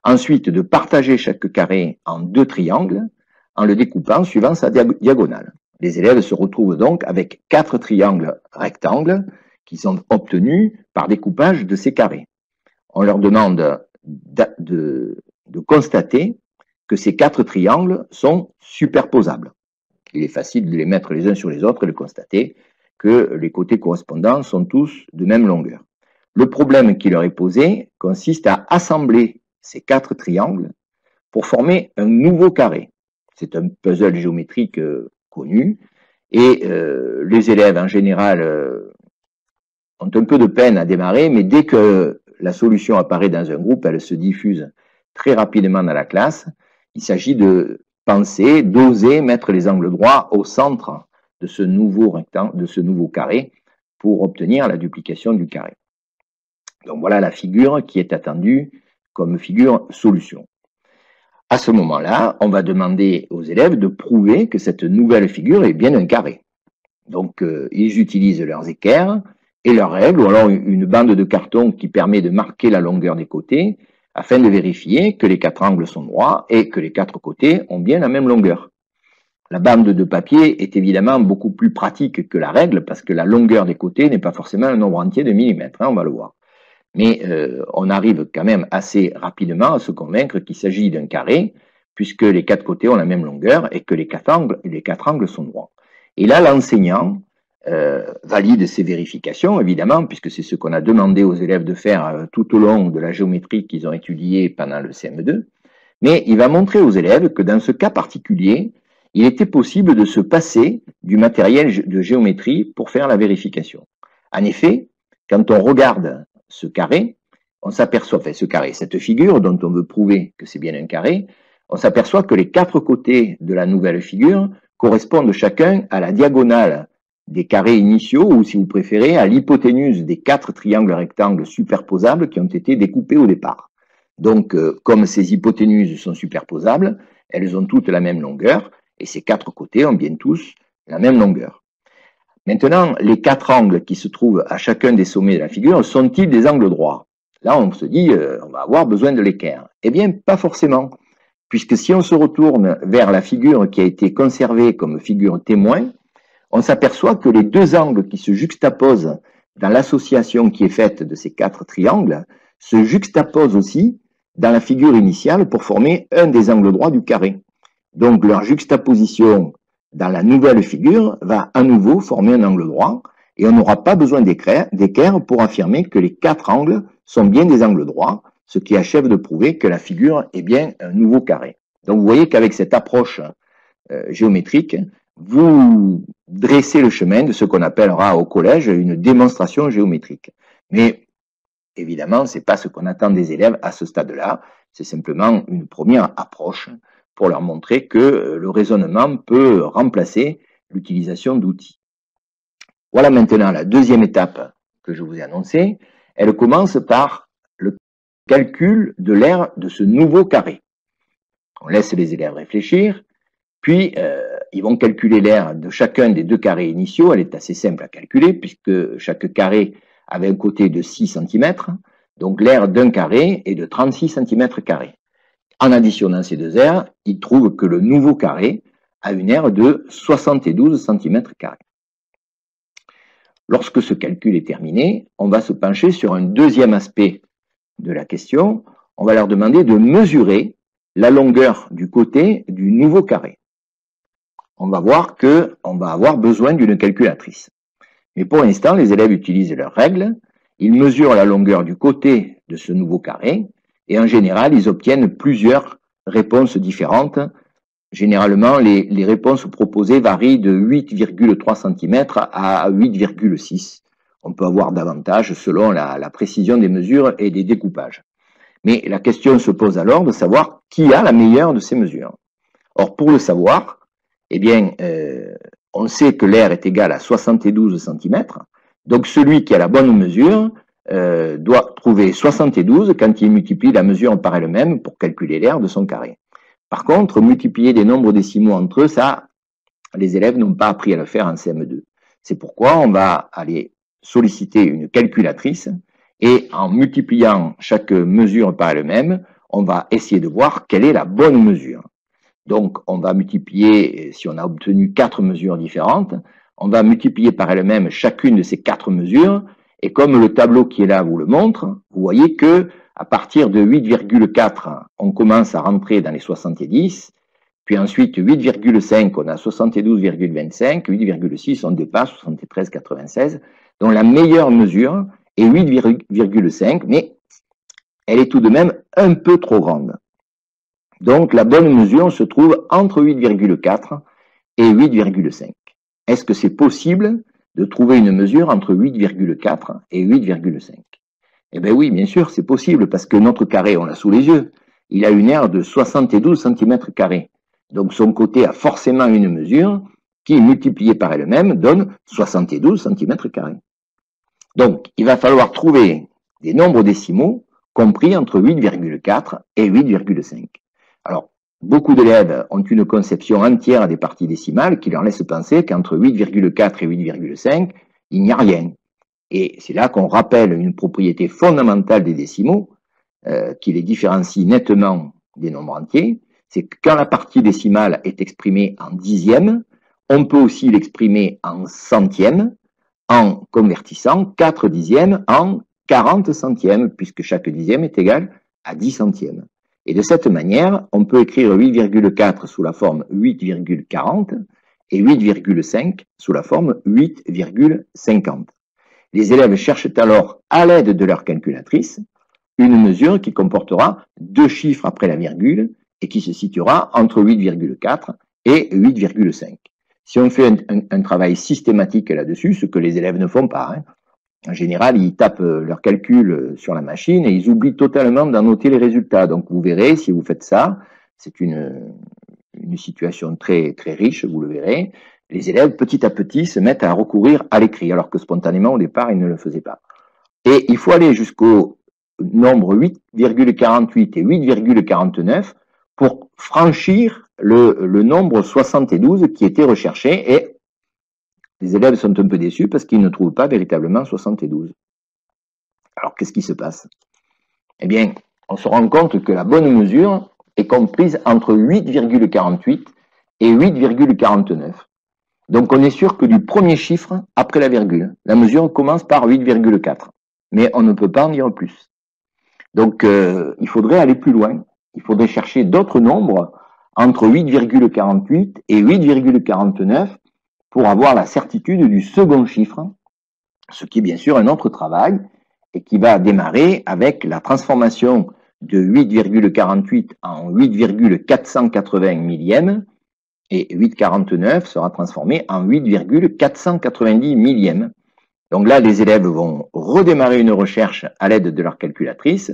Ensuite, de partager chaque carré en 2 triangles en le découpant suivant sa diagonale. Les élèves se retrouvent donc avec 4 triangles rectangles qui sont obtenus par découpage de ces carrés. On leur demande de constater que ces 4 triangles sont superposables. Il est facile de les mettre les uns sur les autres et de constater que les côtés correspondants sont tous de même longueur. Le problème qui leur est posé consiste à assembler ces 4 triangles pour former un nouveau carré. C'est un puzzle géométrique connu, et les élèves en général ont un peu de peine à démarrer, mais dès que la solution apparaît dans un groupe, elle se diffuse très rapidement dans la classe. Il s'agit de penser, d'oser mettre les angles droits au centre de ce nouveau rectangle, de ce nouveau carré, pour obtenir la duplication du carré. Donc voilà la figure qui est attendue comme figure solution. À ce moment-là, on va demander aux élèves de prouver que cette nouvelle figure est bien un carré. Donc ils utilisent leurs équerres et leurs règles, ou alors une bande de carton qui permet de marquer la longueur des côtés, afin de vérifier que les 4 angles sont droits et que les 4 côtés ont bien la même longueur. La bande de papier est évidemment beaucoup plus pratique que la règle, parce que la longueur des côtés n'est pas forcément un nombre entier de millimètres, hein, on va le voir. Mais on arrive quand même assez rapidement à se convaincre qu'il s'agit d'un carré, puisque les 4 côtés ont la même longueur et que les 4 angles sont droits. Et là, l'enseignant valide ces vérifications, évidemment, puisque c'est ce qu'on a demandé aux élèves de faire tout au long de la géométrie qu'ils ont étudiée pendant le CM2, mais il va montrer aux élèves que dans ce cas particulier, il était possible de se passer du matériel de géométrie pour faire la vérification. En effet, quand on regarde ce carré, on s'aperçoit, enfin ce carré, cette figure dont on veut prouver que c'est bien un carré, on s'aperçoit que les 4 côtés de la nouvelle figure correspondent chacun à la diagonale des carrés initiaux, ou si vous préférez, à l'hypoténuse des 4 triangles rectangles superposables qui ont été découpés au départ. Donc, comme ces hypoténuses sont superposables, elles ont toutes la même longueur, et ces 4 côtés ont bien tous la même longueur. Maintenant, les 4 angles qui se trouvent à chacun des sommets de la figure sont-ils des angles droits? Là, on se dit, on va avoir besoin de l'équerre. Eh bien, pas forcément, puisque si on se retourne vers la figure qui a été conservée comme figure témoin, on s'aperçoit que les deux angles qui se juxtaposent dans l'association qui est faite de ces 4 triangles se juxtaposent aussi dans la figure initiale pour former un des angles droits du carré. Donc leur juxtaposition dans la nouvelle figure va à nouveau former un angle droit et on n'aura pas besoin d'équerre pour affirmer que les 4 angles sont bien des angles droits, ce qui achève de prouver que la figure est bien un nouveau carré. Donc vous voyez qu'avec cette approche géométrique, vous dressez le chemin de ce qu'on appellera au collège une démonstration géométrique. Mais évidemment, ce n'est pas ce qu'on attend des élèves à ce stade-là, c'est simplement une première approche pour leur montrer que le raisonnement peut remplacer l'utilisation d'outils. Voilà maintenant la deuxième étape que je vous ai annoncée. Elle commence par le calcul de l'aire de ce nouveau carré. On laisse les élèves réfléchir, puis ils vont calculer l'aire de chacun des 2 carrés initiaux. Elle est assez simple à calculer puisque chaque carré avait un côté de 6 cm, donc l'aire d'un carré est de 36 cm². En additionnant ces 2 aires, ils trouvent que le nouveau carré a une aire de 72 cm². Lorsque ce calcul est terminé, on va se pencher sur un deuxième aspect de la question. On va leur demander de mesurer la longueur du côté du nouveau carré. On va voir qu'on va avoir besoin d'une calculatrice. Mais pour l'instant, les élèves utilisent leurs règles. Ils mesurent la longueur du côté de ce nouveau carré et en général, ils obtiennent plusieurs réponses différentes. Généralement, les réponses proposées varient de 8,3 cm à 8,6. On peut avoir davantage selon la précision des mesures et des découpages. Mais la question se pose alors de savoir qui a la meilleure de ces mesures. Or, pour le savoir, eh bien, on sait que l'aire est égale à 72 cm. Donc, celui qui a la bonne mesure doit trouver 72 quand il multiplie la mesure par elle-même pour calculer l'aire de son carré. Par contre, multiplier des nombres décimaux entre eux, ça, les élèves n'ont pas appris à le faire en CM2. C'est pourquoi on va aller solliciter une calculatrice et en multipliant chaque mesure par elle-même, on va essayer de voir quelle est la bonne mesure. Donc, on va multiplier, si on a obtenu 4 mesures différentes, on va multiplier par elle-même chacune de ces 4 mesures, et comme le tableau qui est là vous le montre, vous voyez que à partir de 8,4, on commence à rentrer dans les 70, puis ensuite 8,5, on a 72,25, 8,6, on dépasse 73,96. Donc la meilleure mesure est 8,5, mais elle est tout de même un peu trop grande. Donc la bonne mesure se trouve entre 8,4 et 8,5. Est-ce que c'est possible de trouver une mesure entre 8,4 et 8,5? Eh bien oui, bien sûr, c'est possible, parce que notre carré, on l'a sous les yeux, il a une aire de 72 cm². Donc son côté a forcément une mesure qui, multipliée par elle-même, donne 72 cm². Donc, il va falloir trouver des nombres décimaux compris entre 8,4 et 8,5. Alors, beaucoup d'élèves ont une conception entière des parties décimales qui leur laisse penser qu'entre 8,4 et 8,5, il n'y a rien. Et c'est là qu'on rappelle une propriété fondamentale des décimaux, qui les différencie nettement des nombres entiers, c'est que quand la partie décimale est exprimée en dixième, on peut aussi l'exprimer en centième, en convertissant 4 dixièmes en 40 centièmes, puisque chaque dixième est égal à 10 centièmes. Et de cette manière, on peut écrire 8,4 sous la forme 8,40 et 8,5 sous la forme 8,50. Les élèves cherchent alors, à l'aide de leur calculatrice, une mesure qui comportera 2 chiffres après la virgule et qui se situera entre 8,4 et 8,5. Si on fait un travail systématique là-dessus, ce que les élèves ne font pas, hein, en général, ils tapent leur calcul sur la machine et ils oublient totalement d'annoter les résultats. Donc vous verrez, si vous faites ça, c'est une une situation très, très riche, vous le verrez, les élèves, petit à petit, se mettent à recourir à l'écrit, alors que spontanément, au départ, ils ne le faisaient pas. Et il faut aller jusqu'au nombre 8,48 et 8,49 pour franchir le nombre 72 qui était recherché, et les élèves sont un peu déçus parce qu'ils ne trouvent pas véritablement 72. Alors, qu'est-ce qui se passe? Eh bien, on se rend compte que la bonne mesure est comprise entre 8,48 et 8,49. Donc, on est sûr que du premier chiffre après la virgule. La mesure commence par 8,4. Mais on ne peut pas en dire plus. Donc, il faudrait aller plus loin. Il faudrait chercher d'autres nombres entre 8,48 et 8,49 pour avoir la certitude du second chiffre, ce qui est bien sûr un autre travail et qui va démarrer avec la transformation de 8,48 en 8,480 millièmes, et 8,49 sera transformé en 8,490 millièmes. Donc là, les élèves vont redémarrer une recherche à l'aide de leur calculatrice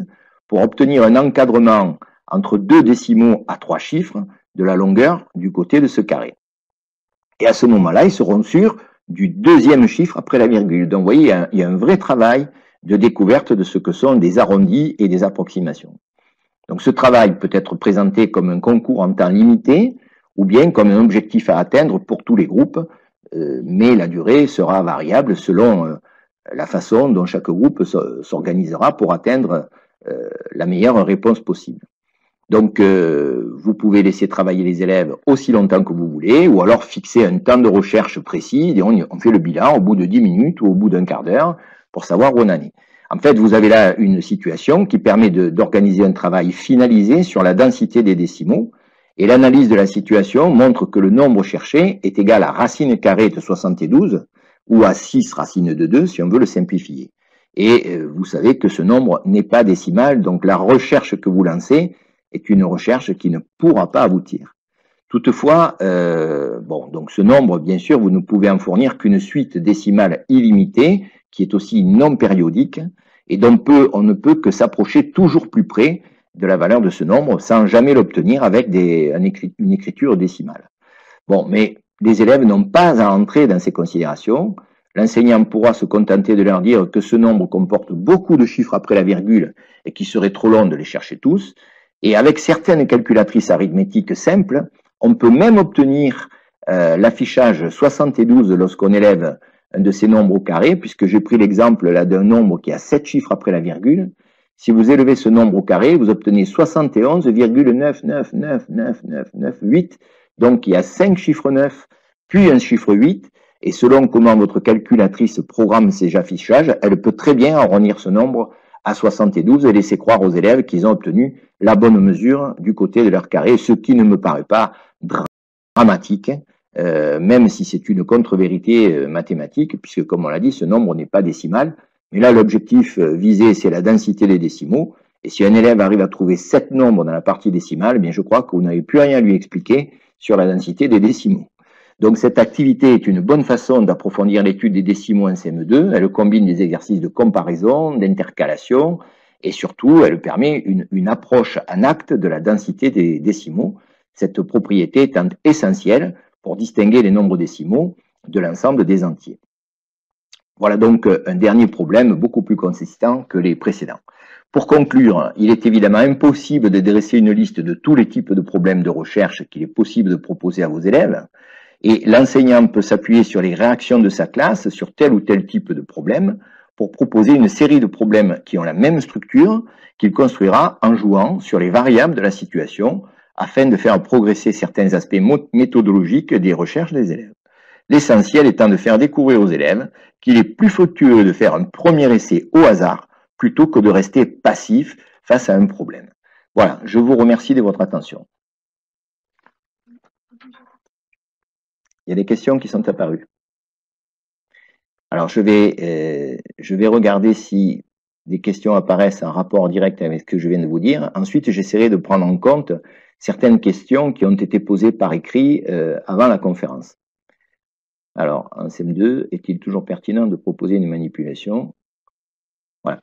pour obtenir un encadrement entre deux décimaux à 3 chiffres de la longueur du côté de ce carré. Et à ce moment-là, ils seront sûrs du deuxième chiffre après la virgule. Donc vous voyez, il y a un vrai travail de découverte de ce que sont des arrondis et des approximations. Donc ce travail peut être présenté comme un concours en temps limité ou bien comme un objectif à atteindre pour tous les groupes, mais la durée sera variable selon la façon dont chaque groupe s'organisera pour atteindre la meilleure réponse possible. Donc, vous pouvez laisser travailler les élèves aussi longtemps que vous voulez, ou alors fixer un temps de recherche précis, et on fait le bilan au bout de 10 minutes ou au bout d'un quart d'heure pour savoir où on en est. En fait, vous avez là une situation qui permet d'organiser un travail finalisé sur la densité des décimaux, et l'analyse de la situation montre que le nombre cherché est égal à racine carrée de 72, ou à 6 racines de 2 si on veut le simplifier. Et vous savez que ce nombre n'est pas décimal, donc la recherche que vous lancez est une recherche qui ne pourra pas aboutir. Toutefois, donc ce nombre, bien sûr, vous ne pouvez en fournir qu'une suite décimale illimitée, qui est aussi non périodique, et dont on ne peut que s'approcher toujours plus près de la valeur de ce nombre, sans jamais l'obtenir avec une écriture décimale. Bon, mais les élèves n'ont pas à entrer dans ces considérations. L'enseignant pourra se contenter de leur dire que ce nombre comporte beaucoup de chiffres après la virgule et qu'il serait trop long de les chercher tous. Et avec certaines calculatrices arithmétiques simples, on peut même obtenir l'affichage 72 lorsqu'on élève un de ces nombres au carré, puisque j'ai pris l'exemple là d'un nombre qui a 7 chiffres après la virgule. Si vous élevez ce nombre au carré, vous obtenez 71,999998. Donc il y a 5 chiffres 9, puis un chiffre 8. Et selon comment votre calculatrice programme ces affichages, elle peut très bien arrondir ce nombre à 72 et laisser croire aux élèves qu'ils ont obtenu la bonne mesure du côté de leur carré, ce qui ne me paraît pas dramatique, même si c'est une contre-vérité mathématique, puisque comme on l'a dit, ce nombre n'est pas décimal. Mais là, l'objectif visé, c'est la densité des décimaux. Et si un élève arrive à trouver 7 nombres dans la partie décimale, eh bien je crois que vous n'avez plus rien à lui expliquer sur la densité des décimaux. Donc cette activité est une bonne façon d'approfondir l'étude des décimaux en CM2. Elle combine des exercices de comparaison, d'intercalation, et surtout, elle permet une approche en acte de la densité des décimaux. Cette propriété étant essentielle pour distinguer les nombres décimaux de l'ensemble des entiers. Voilà donc un dernier problème beaucoup plus consistant que les précédents. Pour conclure, il est évidemment impossible de dresser une liste de tous les types de problèmes de recherche qu'il est possible de proposer à vos élèves, et l'enseignant peut s'appuyer sur les réactions de sa classe sur tel ou tel type de problème pour proposer une série de problèmes qui ont la même structure qu'il construira en jouant sur les variables de la situation afin de faire progresser certains aspects méthodologiques des recherches des élèves. L'essentiel étant de faire découvrir aux élèves qu'il est plus fructueux de faire un premier essai au hasard plutôt que de rester passif face à un problème. Voilà, je vous remercie de votre attention. Il y a des questions qui sont apparues. Alors, je vais regarder si des questions apparaissent en rapport direct avec ce que je viens de vous dire. Ensuite, j'essaierai de prendre en compte certaines questions qui ont été posées par écrit avant la conférence. Alors, en CM2, est-il toujours pertinent de proposer une manipulation? Voilà.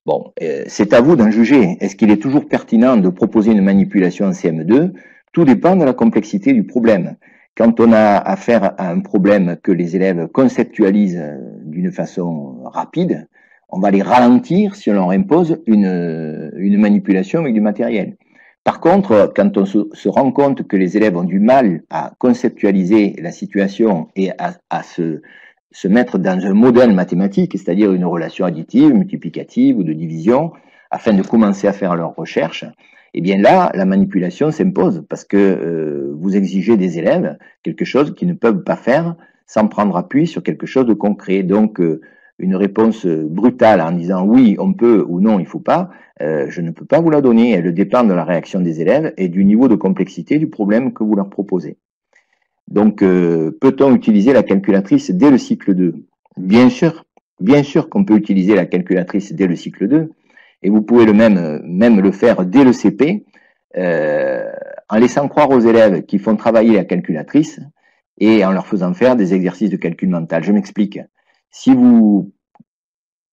Bon, c'est à vous d'en juger. Est-ce qu'il est toujours pertinent de proposer une manipulation en CM2? Tout dépend de la complexité du problème. Quand on a affaire à un problème que les élèves conceptualisent d'une façon rapide, on va les ralentir si on leur impose une manipulation avec du matériel. Par contre, quand on se rend compte que les élèves ont du mal à conceptualiser la situation et à se mettre dans un modèle mathématique, c'est-à-dire une relation additive, multiplicative ou de division, afin de commencer à faire leurs recherches, eh bien là, la manipulation s'impose parce que vous exigez des élèves quelque chose qu'ils ne peuvent pas faire sans prendre appui sur quelque chose de concret. Donc, une réponse brutale en disant oui, on peut ou non, il ne faut pas, je ne peux pas vous la donner. Elle dépend de la réaction des élèves et du niveau de complexité du problème que vous leur proposez. Donc, peut-on utiliser la calculatrice dès le cycle 2? Bien sûr qu'on peut utiliser la calculatrice dès le cycle 2. Et vous pouvez même le faire dès le CP, en laissant croire aux élèves qu'ils font travailler la calculatrice et en leur faisant faire des exercices de calcul mental. Je m'explique. Si vous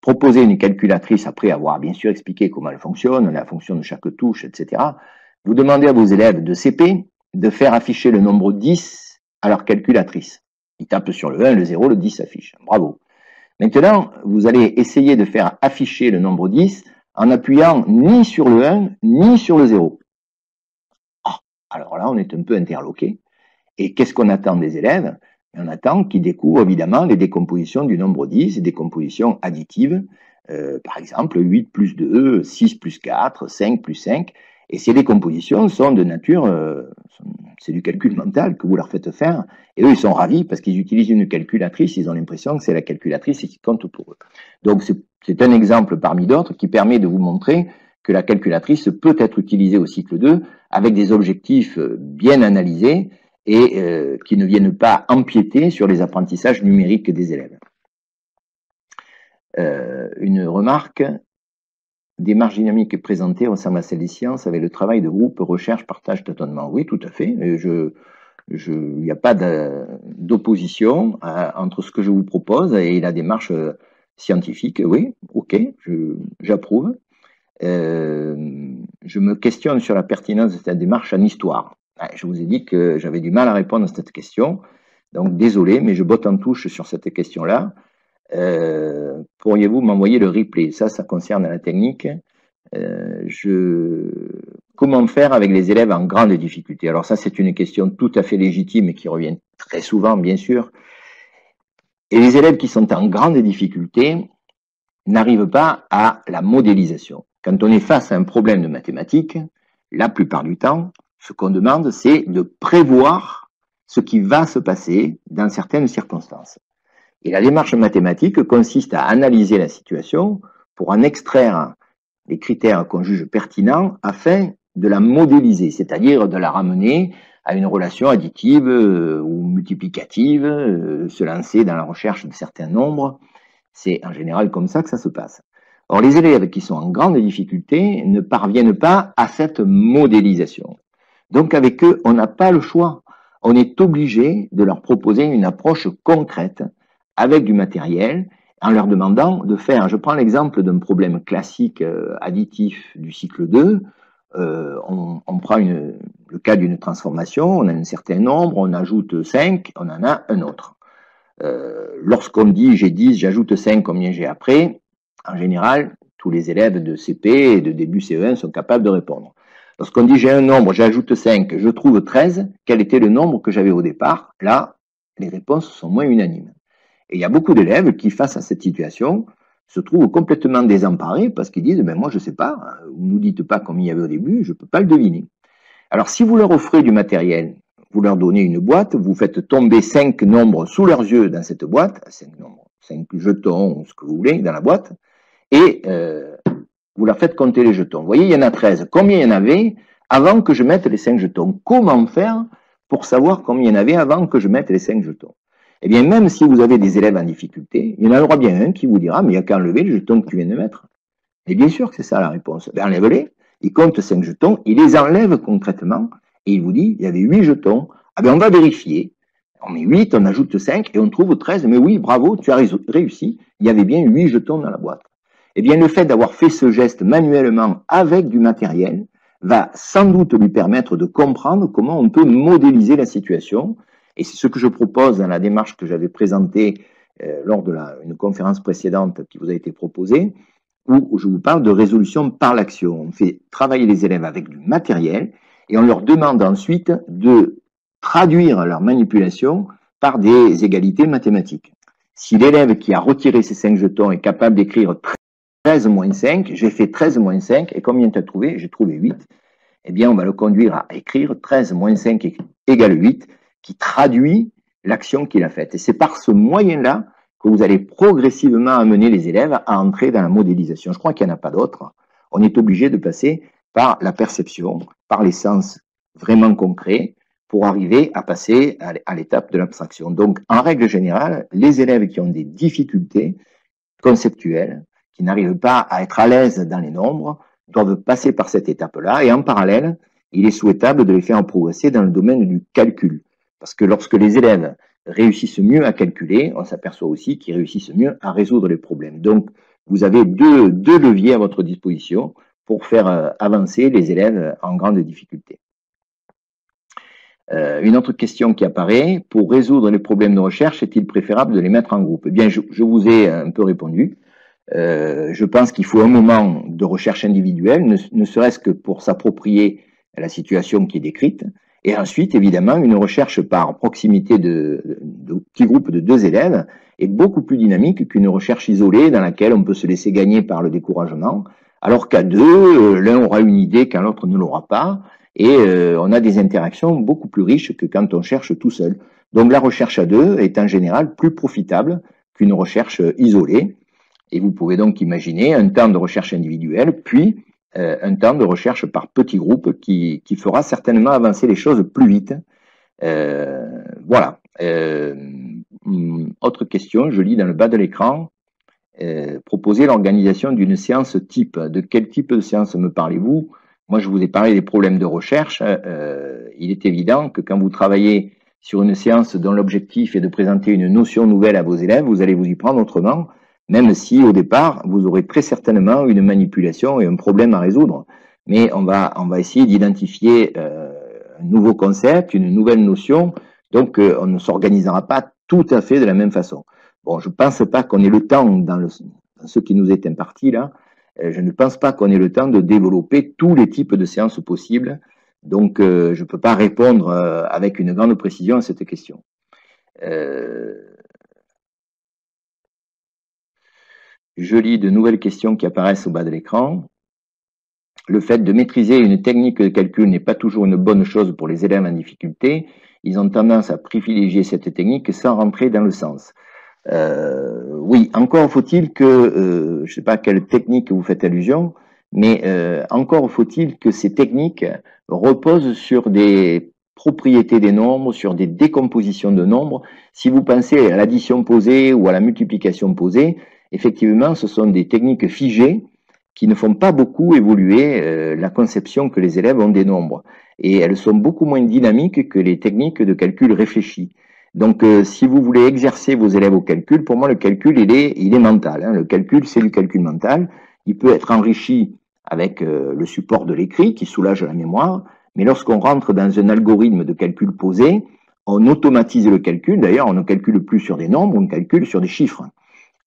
proposez une calculatrice après avoir bien sûr expliqué comment elle fonctionne, la fonction de chaque touche, etc., vous demandez à vos élèves de CP de faire afficher le nombre 10 à leur calculatrice. Ils tapent sur le 1, le 0, le 10 s'affiche. Bravo. Maintenant, vous allez essayer de faire afficher le nombre 10 en appuyant ni sur le 1, ni sur le 0. Ah, alors là, on est un peu interloqué. Et qu'est-ce qu'on attend des élèves? On attend qu'ils découvrent évidemment les décompositions du nombre 10, des décompositions additives, par exemple 8 plus 2, 6 plus 4, 5 plus 5. Et ces décompositions sont de nature, c'est du calcul mental que vous leur faites faire. Et eux, ils sont ravis parce qu'ils utilisent une calculatrice, ils ont l'impression que c'est la calculatrice qui compte pour eux. Donc, c'est un exemple parmi d'autres qui permet de vous montrer que la calculatrice peut être utilisée au cycle 2 avec des objectifs bien analysés et qui ne viennent pas empiéter sur les apprentissages numériques des élèves. Une remarque, démarche dynamique présentée ressemble à celle des sciences avec le travail de groupe, recherche, partage, tâtonnement. Oui, tout à fait. Il n'y a pas d'opposition entre ce que je vous propose et la démarche scientifique. Oui, ok, j'approuve. Je me questionne sur la pertinence de cette démarche en histoire. Je vous ai dit que j'avais du mal à répondre à cette question, donc désolé, mais je botte en touche sur cette question-là. Pourriez-vous m'envoyer le replay? Ça concerne la technique. Comment faire avec les élèves en grande difficulté? Alors ça, c'est une question tout à fait légitime et qui revient très souvent, bien sûr. Et les élèves qui sont en grande difficulté n'arrivent pas à la modélisation. Quand on est face à un problème de mathématiques, la plupart du temps, ce qu'on demande, c'est de prévoir ce qui va se passer dans certaines circonstances. Et la démarche mathématique consiste à analyser la situation pour en extraire les critères qu'on juge pertinents afin de la modéliser, c'est-à-dire de la ramener à une relation additive ou multiplicative, se lancer dans la recherche de certains nombres. C'est en général comme ça que ça se passe. Or, les élèves qui sont en grande difficulté ne parviennent pas à cette modélisation. Donc, avec eux, on n'a pas le choix. On est obligé de leur proposer une approche concrète avec du matériel, en leur demandant de faire, je prends l'exemple d'un problème classique additif du cycle 2, on prend le cas d'une transformation, on a un certain nombre, on ajoute 5, on en a un autre. Lorsqu'on dit j'ai 10, j'ajoute 5, combien j'ai après? En général, tous les élèves de CP et de début CE1 sont capables de répondre. Lorsqu'on dit j'ai un nombre, j'ajoute 5, je trouve 13, quel était le nombre que j'avais au départ? Là, les réponses sont moins unanimes. Et il y a beaucoup d'élèves qui, face à cette situation, se trouvent complètement désemparés parce qu'ils disent, ben moi je ne sais pas, vous ne nous dites pas combien il y avait au début, je ne peux pas le deviner. Alors si vous leur offrez du matériel, vous leur donnez une boîte, vous faites tomber 5 nombres sous leurs yeux dans cette boîte, 5 jetons, ce que vous voulez, dans la boîte, et vous leur faites compter les jetons. Vous voyez, il y en a 13. Combien il y en avait avant que je mette les 5 jetons? Comment faire pour savoir combien il y en avait avant que je mette les 5 jetons? Eh bien, même si vous avez des élèves en difficulté, il y en aura bien un qui vous dira, mais il n'y a qu'à enlever les jetons que tu viens de mettre. Et bien sûr que c'est ça la réponse. Ben, enlève-les. Il compte 5 jetons, il les enlève concrètement, et il vous dit, il y avait 8 jetons. Ah ben, on va vérifier. On met 8, on ajoute 5, et on trouve 13. Mais oui, bravo, tu as réussi. Il y avait bien 8 jetons dans la boîte. Eh bien, le fait d'avoir fait ce geste manuellement avec du matériel va sans doute lui permettre de comprendre comment on peut modéliser la situation. Et c'est ce que je propose dans la démarche que j'avais présentée lors de une conférence précédente qui vous a été proposée, où je vous parle de résolution par l'action. On fait travailler les élèves avec du matériel et on leur demande ensuite de traduire leur manipulation par des égalités mathématiques. Si l'élève qui a retiré ses 5 jetons est capable d'écrire 13 moins 5, j'ai fait 13 moins 5, et combien tu as trouvé? J'ai trouvé 8. Eh bien, on va le conduire à écrire 13 moins 5 égale 8, qui traduit l'action qu'il a faite. Et c'est par ce moyen-là que vous allez progressivement amener les élèves à entrer dans la modélisation. Je crois qu'il n'y en a pas d'autre. On est obligé de passer par la perception, par les sens vraiment concrets, pour arriver à passer à l'étape de l'abstraction. Donc, en règle générale, les élèves qui ont des difficultés conceptuelles, qui n'arrivent pas à être à l'aise dans les nombres, doivent passer par cette étape-là. Et en parallèle, il est souhaitable de les faire progresser dans le domaine du calcul. Parce que lorsque les élèves réussissent mieux à calculer, on s'aperçoit aussi qu'ils réussissent mieux à résoudre les problèmes. Donc, vous avez deux leviers à votre disposition pour faire avancer les élèves en grande difficulté. Une autre question qui apparaît, pour résoudre les problèmes de recherche, est-il préférable de les mettre en groupe? Eh bien, je vous ai un peu répondu. Je pense qu'il faut un moment de recherche individuelle, ne serait-ce que pour s'approprier la situation qui est décrite, et ensuite, évidemment, une recherche par proximité de petits groupes de 2 élèves est beaucoup plus dynamique qu'une recherche isolée dans laquelle on peut se laisser gagner par le découragement, alors qu'à 2, l'un aura une idée quand l'autre ne l'aura pas, et on a des interactions beaucoup plus riches que quand on cherche tout seul. Donc la recherche à 2 est en général plus profitable qu'une recherche isolée, et vous pouvez donc imaginer un temps de recherche individuelle, puis un temps de recherche par petits groupes qui fera certainement avancer les choses plus vite. Voilà. Autre question, je lis dans le bas de l'écran. Proposer l'organisation d'une séance type. De quel type de séance me parlez-vous? Moi, je vous ai parlé des problèmes de recherche. Il est évident que quand vous travaillez sur une séance dont l'objectif est de présenter une notion nouvelle à vos élèves, vous allez vous y prendre autrement, même si au départ, vous aurez très certainement une manipulation et un problème à résoudre. Mais on va essayer d'identifier un nouveau concept, une nouvelle notion, donc on ne s'organisera pas tout à fait de la même façon. Bon, je ne pense pas qu'on ait le temps, dans ce qui nous est imparti là, je ne pense pas qu'on ait le temps de développer tous les types de séances possibles, donc je ne peux pas répondre avec une grande précision à cette question. Je lis de nouvelles questions qui apparaissent au bas de l'écran. Le fait de maîtriser une technique de calcul n'est pas toujours une bonne chose pour les élèves en difficulté. Ils ont tendance à privilégier cette technique sans rentrer dans le sens. Oui, encore faut-il que, je ne sais pas à quelle technique vous faites allusion, mais encore faut-il que ces techniques reposent sur des propriétés des nombres, sur des décompositions de nombres. Si vous pensez à l'addition posée ou à la multiplication posée, effectivement, ce sont des techniques figées qui ne font pas beaucoup évoluer la conception que les élèves ont des nombres. Et elles sont beaucoup moins dynamiques que les techniques de calcul réfléchi. Donc, si vous voulez exercer vos élèves au calcul, pour moi, le calcul, il est mental. Hein. Le calcul, c'est du calcul mental. Il peut être enrichi avec le support de l'écrit, qui soulage la mémoire. Mais lorsqu'on rentre dans un algorithme de calcul posé, on automatise le calcul. D'ailleurs, on ne calcule plus sur des nombres, on calcule sur des chiffres.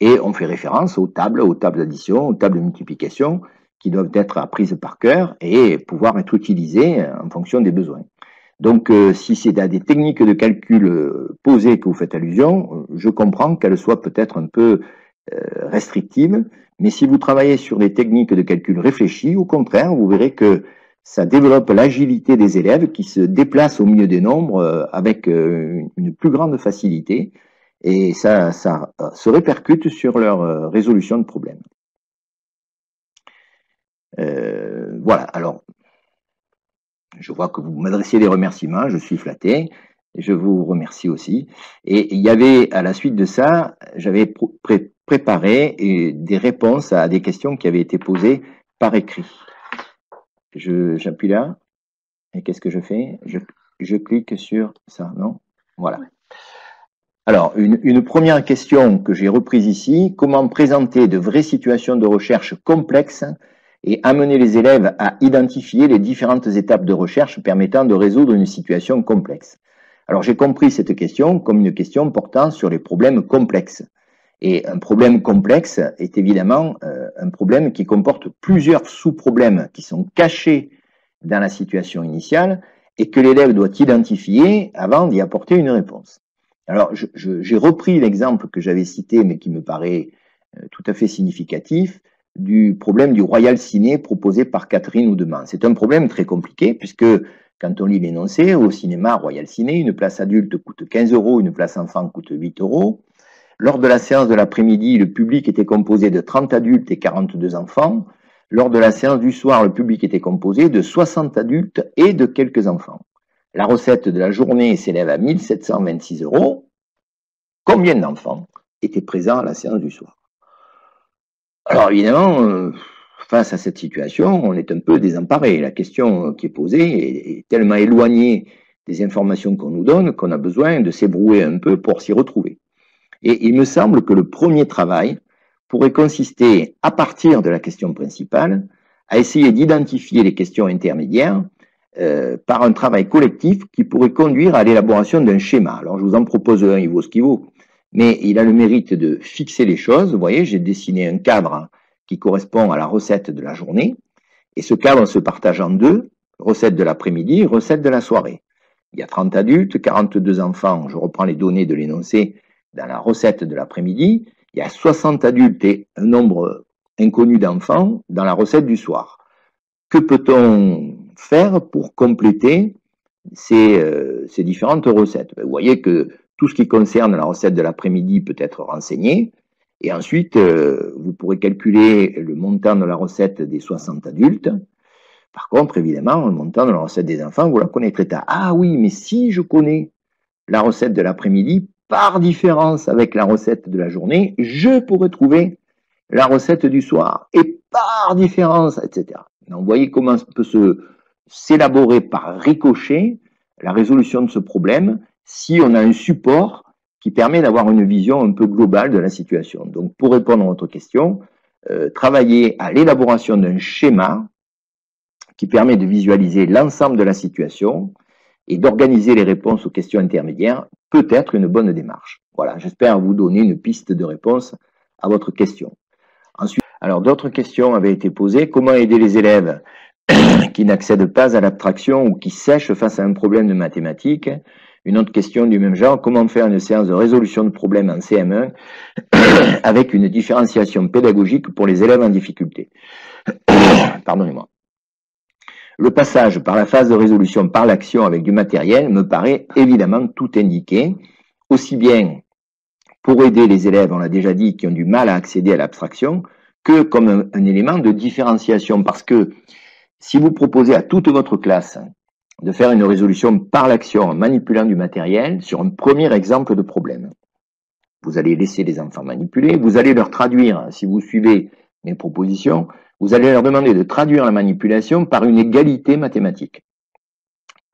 Et on fait référence aux tables d'addition, aux tables de multiplication, qui doivent être apprises par cœur et pouvoir être utilisées en fonction des besoins. Donc, si c'est à des techniques de calcul posées que vous faites allusion, je comprends qu'elles soient peut-être un peu restrictives, mais si vous travaillez sur des techniques de calcul réfléchies, au contraire, vous verrez que ça développe l'agilité des élèves qui se déplacent au milieu des nombres avec une plus grande facilité, et ça se répercute sur leur résolution de problèmes. Voilà, alors, je vois que vous m'adressiez des remerciements, je suis flatté, je vous remercie aussi. Et il y avait, à la suite de ça, j'avais préparé des réponses à des questions qui avaient été posées par écrit. J'appuie là, et qu'est-ce que je fais? Je clique sur ça, non? Voilà. Alors, une première question que j'ai reprise ici, comment présenter de vraies situations de recherche complexes et amener les élèves à identifier les différentes étapes de recherche permettant de résoudre une situation complexe. Alors j'ai compris cette question comme une question portant sur les problèmes complexes. Et un problème complexe est évidemment un problème qui comporte plusieurs sous-problèmes qui sont cachés dans la situation initiale et que l'élève doit identifier avant d'y apporter une réponse. Alors j'ai repris l'exemple que j'avais cité mais qui me paraît tout à fait significatif du problème du Royal Ciné proposé par Catherine Oudemans. C'est un problème très compliqué puisque quand on lit l'énoncé, au cinéma Royal Ciné, une place adulte coûte 15 €, une place enfant coûte 8 €. Lors de la séance de l'après-midi, le public était composé de 30 adultes et 42 enfants. Lors de la séance du soir, le public était composé de 60 adultes et de quelques enfants. La recette de la journée s'élève à 1 726 €. Combien d'enfants étaient présents à la séance du soir? Alors évidemment, face à cette situation, on est un peu désemparé. La question qui est posée est tellement éloignée des informations qu'on nous donne qu'on a besoin de s'ébrouer un peu pour s'y retrouver. Et il me semble que le premier travail pourrait consister, à partir de la question principale, à essayer d'identifier les questions intermédiaires par un travail collectif qui pourrait conduire à l'élaboration d'un schéma. Alors je vous en propose un, il vaut ce qu'il vaut, mais il a le mérite de fixer les choses. Vous voyez, j'ai dessiné un cadre qui correspond à la recette de la journée, et ce cadre se partage en deux, recette de l'après-midi, recette de la soirée. Il y a 30 adultes, 42 enfants, je reprends les données de l'énoncé dans la recette de l'après-midi, il y a 60 adultes et un nombre inconnu d'enfants dans la recette du soir. Que peut-on faire pour compléter ces différentes recettes? Vous voyez que tout ce qui concerne la recette de l'après-midi peut être renseigné, et ensuite vous pourrez calculer le montant de la recette des 60 adultes. Par contre, évidemment, le montant de la recette des enfants, vous la connaîtrez pas. Ah oui, mais si je connais la recette de l'après-midi, par différence avec la recette de la journée, je pourrais trouver la recette du soir, et par différence, etc. Donc, vous voyez comment peut s'élaborer par ricochet la résolution de ce problème si on a un support qui permet d'avoir une vision un peu globale de la situation. Donc, pour répondre à votre question, travailler à l'élaboration d'un schéma qui permet de visualiser l'ensemble de la situation et d'organiser les réponses aux questions intermédiaires peut être une bonne démarche. Voilà, j'espère vous donner une piste de réponse à votre question. Ensuite, alors d'autres questions avaient été posées. Comment aider les élèves qui n'accèdent pas à l'abstraction ou qui sèchent face à un problème de mathématiques? Une autre question du même genre, comment faire une séance de résolution de problèmes en CM1 avec une différenciation pédagogique pour les élèves en difficulté? Pardonnez-moi. Le passage par la phase de résolution par l'action avec du matériel me paraît évidemment tout indiqué, aussi bien pour aider les élèves, on l'a déjà dit, qui ont du mal à accéder à l'abstraction, que comme un élément de différenciation. Parce que si vous proposez à toute votre classe de faire une résolution par l'action en manipulant du matériel sur un premier exemple de problème, vous allez laisser les enfants manipuler, vous allez leur traduire, si vous suivez mes propositions, vous allez leur demander de traduire la manipulation par une égalité mathématique.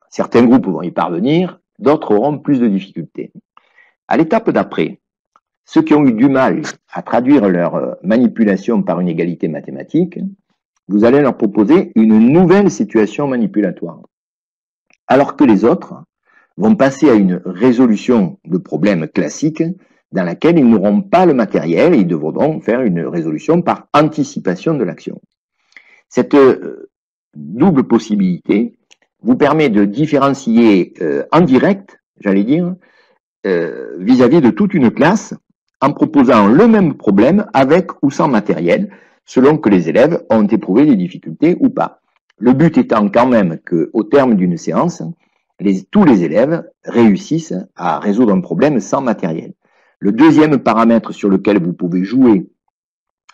Certains groupes vont y parvenir, d'autres auront plus de difficultés. À l'étape d'après, ceux qui ont eu du mal à traduire leur manipulation par une égalité mathématique, vous allez leur proposer une nouvelle situation manipulatoire. Alors que les autres vont passer à une résolution de problèmes classiques dans laquelle ils n'auront pas le matériel et ils devront faire une résolution par anticipation de l'action. Cette double possibilité vous permet de différencier en direct, j'allais dire, vis-à-vis de toute une classe en proposant le même problème avec ou sans matériel, selon que les élèves ont éprouvé des difficultés ou pas. Le but étant quand même qu'au terme d'une séance, tous les élèves réussissent à résoudre un problème sans matériel. Le deuxième paramètre sur lequel vous pouvez jouer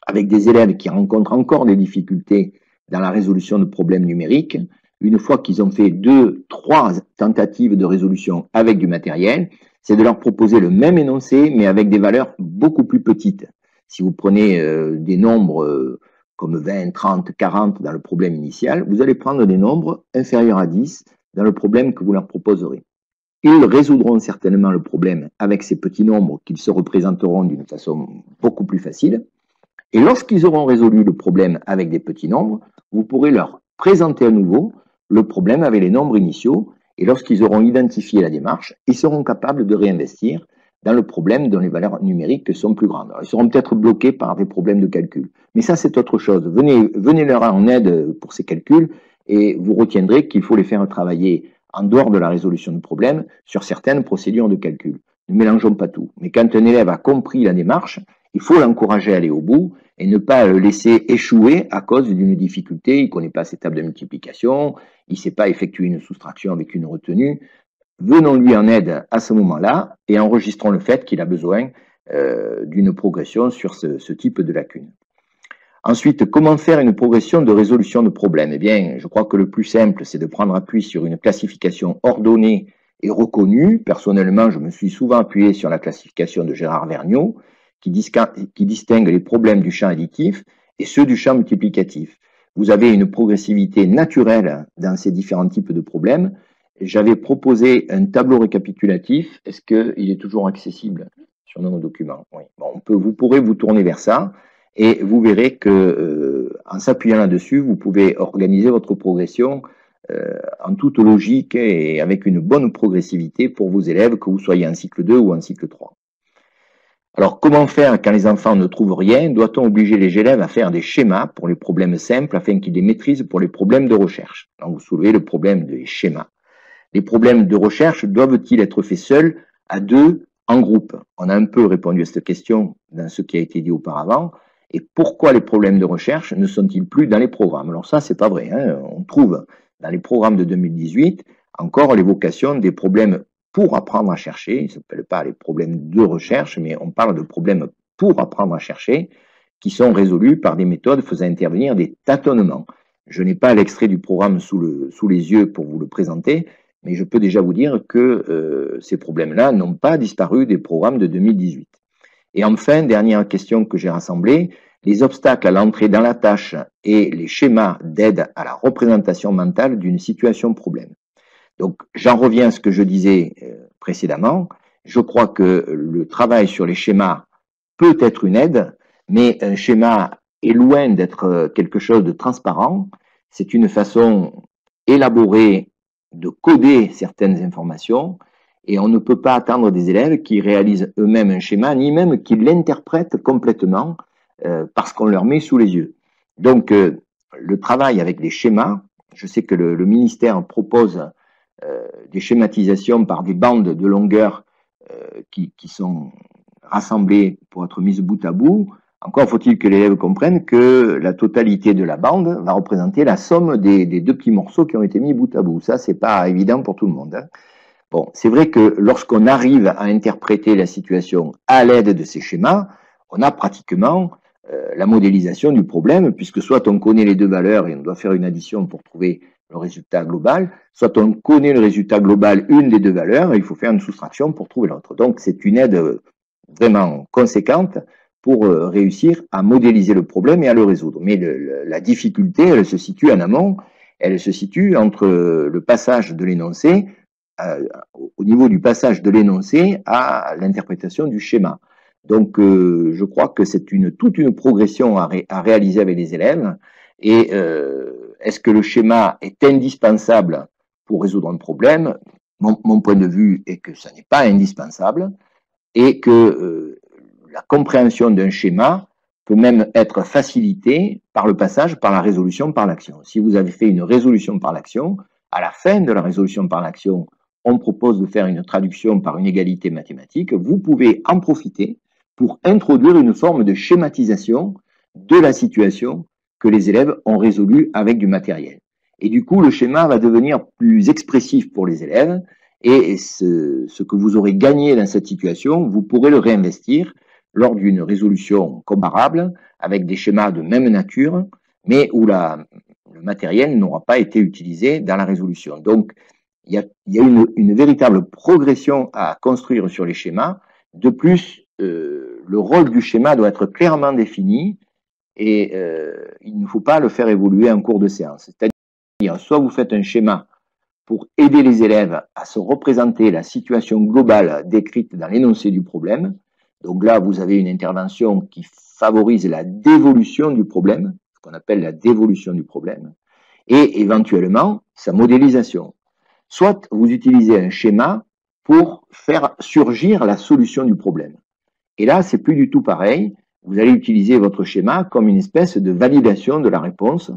avec des élèves qui rencontrent encore des difficultés dans la résolution de problèmes numériques, une fois qu'ils ont fait 2, 3 tentatives de résolution avec du matériel, c'est de leur proposer le même énoncé, mais avec des valeurs beaucoup plus petites. Si vous prenez des nombres comme 20, 30, 40 dans le problème initial, vous allez prendre des nombres inférieurs à 10 dans le problème que vous leur proposerez. Ils résoudront certainement le problème avec ces petits nombres qu'ils se représenteront d'une façon beaucoup plus facile. Et lorsqu'ils auront résolu le problème avec des petits nombres, vous pourrez leur présenter à nouveau le problème avec les nombres initiaux. Et lorsqu'ils auront identifié la démarche, ils seront capables de réinvestir dans le problème dont les valeurs numériques sont plus grandes. Alors, ils seront peut-être bloqués par des problèmes de calcul. Mais ça, c'est autre chose. Venez leur en aide pour ces calculs et vous retiendrez qu'il faut les faire travailler en dehors de la résolution de problèmes sur certaines procédures de calcul. Ne mélangeons pas tout. Mais quand un élève a compris la démarche, il faut l'encourager à aller au bout et ne pas le laisser échouer à cause d'une difficulté. Il ne connaît pas ses tables de multiplication, il ne sait pas effectuer une soustraction avec une retenue. Venons-lui en aide à ce moment-là et enregistrons le fait qu'il a besoin d'une progression sur ce type de lacune. Ensuite, comment faire une progression de résolution de problème? Eh bien, je crois que le plus simple, c'est de prendre appui sur une classification ordonnée et reconnue. Personnellement, je me suis souvent appuyé sur la classification de Gérard Vergniaud, qui distingue les problèmes du champ additif et ceux du champ multiplicatif. Vous avez une progressivité naturelle dans ces différents types de problèmes. J'avais proposé un tableau récapitulatif. Est-ce qu'il est toujours accessible sur nos documents? Oui. Bon, vous pourrez vous tourner vers ça et vous verrez que en s'appuyant là-dessus, vous pouvez organiser votre progression en toute logique et avec une bonne progressivité pour vos élèves, que vous soyez en cycle 2 ou en cycle 3. Alors, comment faire quand les enfants ne trouvent rien? Doit-on obliger les élèves à faire des schémas pour les problèmes simples afin qu'ils les maîtrisent pour les problèmes de recherche? Donc, vous soulevez le problème des schémas. Les problèmes de recherche doivent-ils être faits seuls, à deux, en groupe? On a un peu répondu à cette question dans ce qui a été dit auparavant. Et pourquoi les problèmes de recherche ne sont-ils plus dans les programmes? Alors ça, c'est pas vrai, hein. On trouve dans les programmes de 2018 encore l'évocation des problèmes pour apprendre à chercher. Ils ne s'appellent pas les problèmes de recherche, mais on parle de problèmes pour apprendre à chercher qui sont résolus par des méthodes faisant intervenir des tâtonnements. Je n'ai pas l'extrait du programme sous les yeux pour vous le présenter, mais je peux déjà vous dire que ces problèmes-là n'ont pas disparu des programmes de 2018. Et enfin, dernière question que j'ai rassemblée, les obstacles à l'entrée dans la tâche et les schémas d'aide à la représentation mentale d'une situation problème. Donc, j'en reviens à ce que je disais précédemment. Je crois que le travail sur les schémas peut être une aide, mais un schéma est loin d'être quelque chose de transparent. C'est une façon élaborée de coder certaines informations et on ne peut pas attendre des élèves qui réalisent eux-mêmes un schéma, ni même qu'ils l'interprètent complètement parce qu'on leur met sous les yeux. Donc, le travail avec les schémas, je sais que le ministère propose des schématisations par des bandes de longueur qui sont rassemblées pour être mises bout à bout. Encore faut-il que l'élève comprenne que la totalité de la bande va représenter la somme des deux petits morceaux qui ont été mis bout à bout. Ça, c'est pas évident pour tout le monde, hein. Bon, c'est vrai que lorsqu'on arrive à interpréter la situation à l'aide de ces schémas, on a pratiquement la modélisation du problème, puisque soit on connaît les deux valeurs et on doit faire une addition pour trouver le résultat global, soit on connaît le résultat global, une des deux valeurs, et il faut faire une soustraction pour trouver l'autre. Donc c'est une aide vraiment conséquente pour réussir à modéliser le problème et à le résoudre. Mais la difficulté, elle se situe en amont, elle se situe entre le passage de l'énoncé, au niveau du passage de l'énoncé à l'interprétation du schéma. Donc, je crois que c'est toute une progression à réaliser avec les élèves. Et est-ce que le schéma est indispensable pour résoudre un problème? Mon point de vue est que ça n'est pas indispensable et que la compréhension d'un schéma peut même être facilitée par le passage par la résolution par l'action. Si vous avez fait une résolution par l'action, à la fin de la résolution par l'action, on propose de faire une traduction par une égalité mathématique, vous pouvez en profiter pour introduire une forme de schématisation de la situation que les élèves ont résolue avec du matériel. Et du coup, le schéma va devenir plus expressif pour les élèves et ce que vous aurez gagné dans cette situation, vous pourrez le réinvestir lors d'une résolution comparable avec des schémas de même nature, mais où le matériel n'aura pas été utilisé dans la résolution. Donc, il y a une véritable progression à construire sur les schémas. De plus, le rôle du schéma doit être clairement défini et il ne faut pas le faire évoluer en cours de séance. C'est-à-dire, soit vous faites un schéma pour aider les élèves à se représenter la situation globale décrite dans l'énoncé du problème. Donc là, vous avez une intervention qui favorise la dévolution du problème, ce qu'on appelle la dévolution du problème, et éventuellement sa modélisation. Soit vous utilisez un schéma pour faire surgir la solution du problème. Et là, c'est plus du tout pareil. Vous allez utiliser votre schéma comme une espèce de validation de la réponse.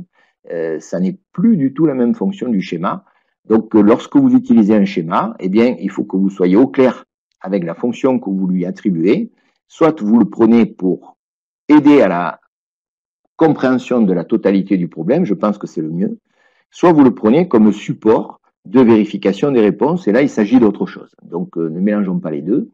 Ça n'est plus du tout la même fonction du schéma. Donc, lorsque vous utilisez un schéma, eh bien, il faut que vous soyez au clair avec la fonction que vous lui attribuez. Soit vous le prenez pour aider à la compréhension de la totalité du problème, je pense que c'est le mieux, soit vous le prenez comme support de vérification des réponses, et là, il s'agit d'autre chose. Donc, ne mélangeons pas les deux,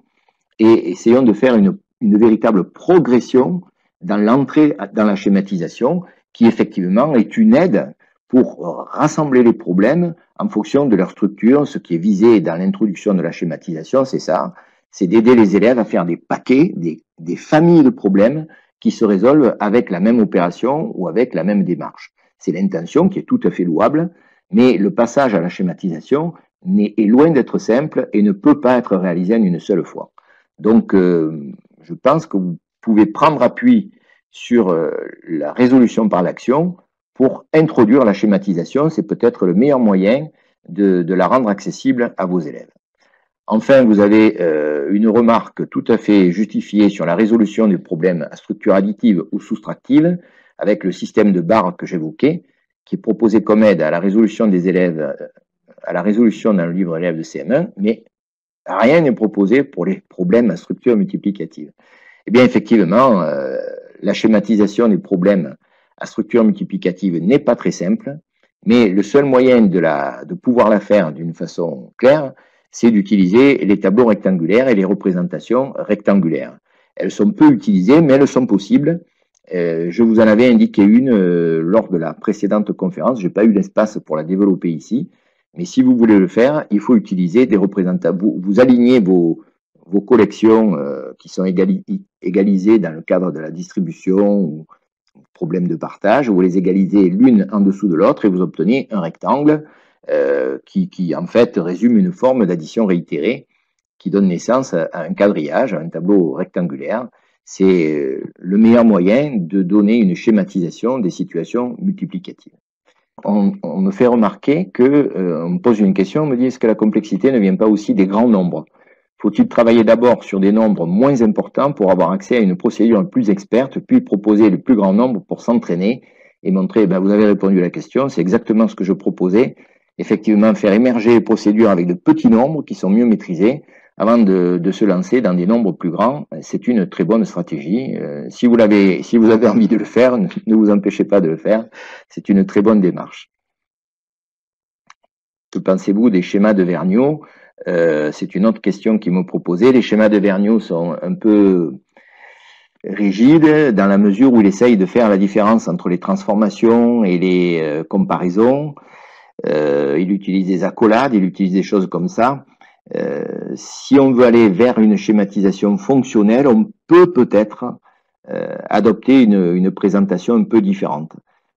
et essayons de faire une véritable progression dans l'entrée dans la schématisation, qui effectivement est une aide pour rassembler les problèmes en fonction de leur structure. Ce qui est visé dans l'introduction de la schématisation, c'est ça, c'est d'aider les élèves à faire des paquets, des familles de problèmes qui se résolvent avec la même opération ou avec la même démarche. C'est l'intention qui est tout à fait louable, mais le passage à la schématisation est loin d'être simple et ne peut pas être réalisé en une seule fois. Donc, je pense que vous pouvez prendre appui sur la résolution par l'action pour introduire la schématisation. C'est peut-être le meilleur moyen de la rendre accessible à vos élèves. Enfin, vous avez une remarque tout à fait justifiée sur la résolution des problèmes à structure additive ou soustractive avec le système de barres que j'évoquais, qui est proposé comme aide à la résolution des élèves, à la résolution dans le livre élèves de CM1, mais rien n'est proposé pour les problèmes à structure multiplicative. Eh bien, effectivement, la schématisation des problèmes à structure multiplicative n'est pas très simple, mais le seul moyen de pouvoir la faire d'une façon claire, c'est d'utiliser les tableaux rectangulaires et les représentations rectangulaires. Elles sont peu utilisées, mais elles sont possibles. Je vous en avais indiqué une lors de la précédente conférence. Je n'ai pas eu l'espace pour la développer ici. Mais si vous voulez le faire, il faut utiliser des représentations. Vous alignez vos collections qui sont égalisées dans le cadre de la distribution ou problème de partage. Vous les égalisez l'une en dessous de l'autre et vous obtenez un rectangle qui en fait résume une forme d'addition réitérée qui donne naissance à un quadrillage, à un tableau rectangulaire. C'est le meilleur moyen de donner une schématisation des situations multiplicatives. On me fait remarquer que, on me pose une question, on me dit, est-ce que la complexité ne vient pas aussi des grands nombres? Faut-il travailler d'abord sur des nombres moins importants pour avoir accès à une procédure plus experte, puis proposer le plus grand nombre pour s'entraîner et montrer, ben, vous avez répondu à la question, c'est exactement ce que je proposais. Effectivement, faire émerger les procédures avec de petits nombres qui sont mieux maîtrisés avant de se lancer dans des nombres plus grands. C'est une très bonne stratégie. Si vous avez envie de le faire, ne vous empêchez pas de le faire. C'est une très bonne démarche. Que pensez-vous des schémas de Vergniaud? C'est une autre question qui me proposait. Les schémas de Vergniaud sont un peu rigides dans la mesure où il essaye de faire la différence entre les transformations et les comparaisons. Il utilise des accolades, il utilise des choses comme ça. Si on veut aller vers une schématisation fonctionnelle, on peut-être adopter une présentation un peu différente.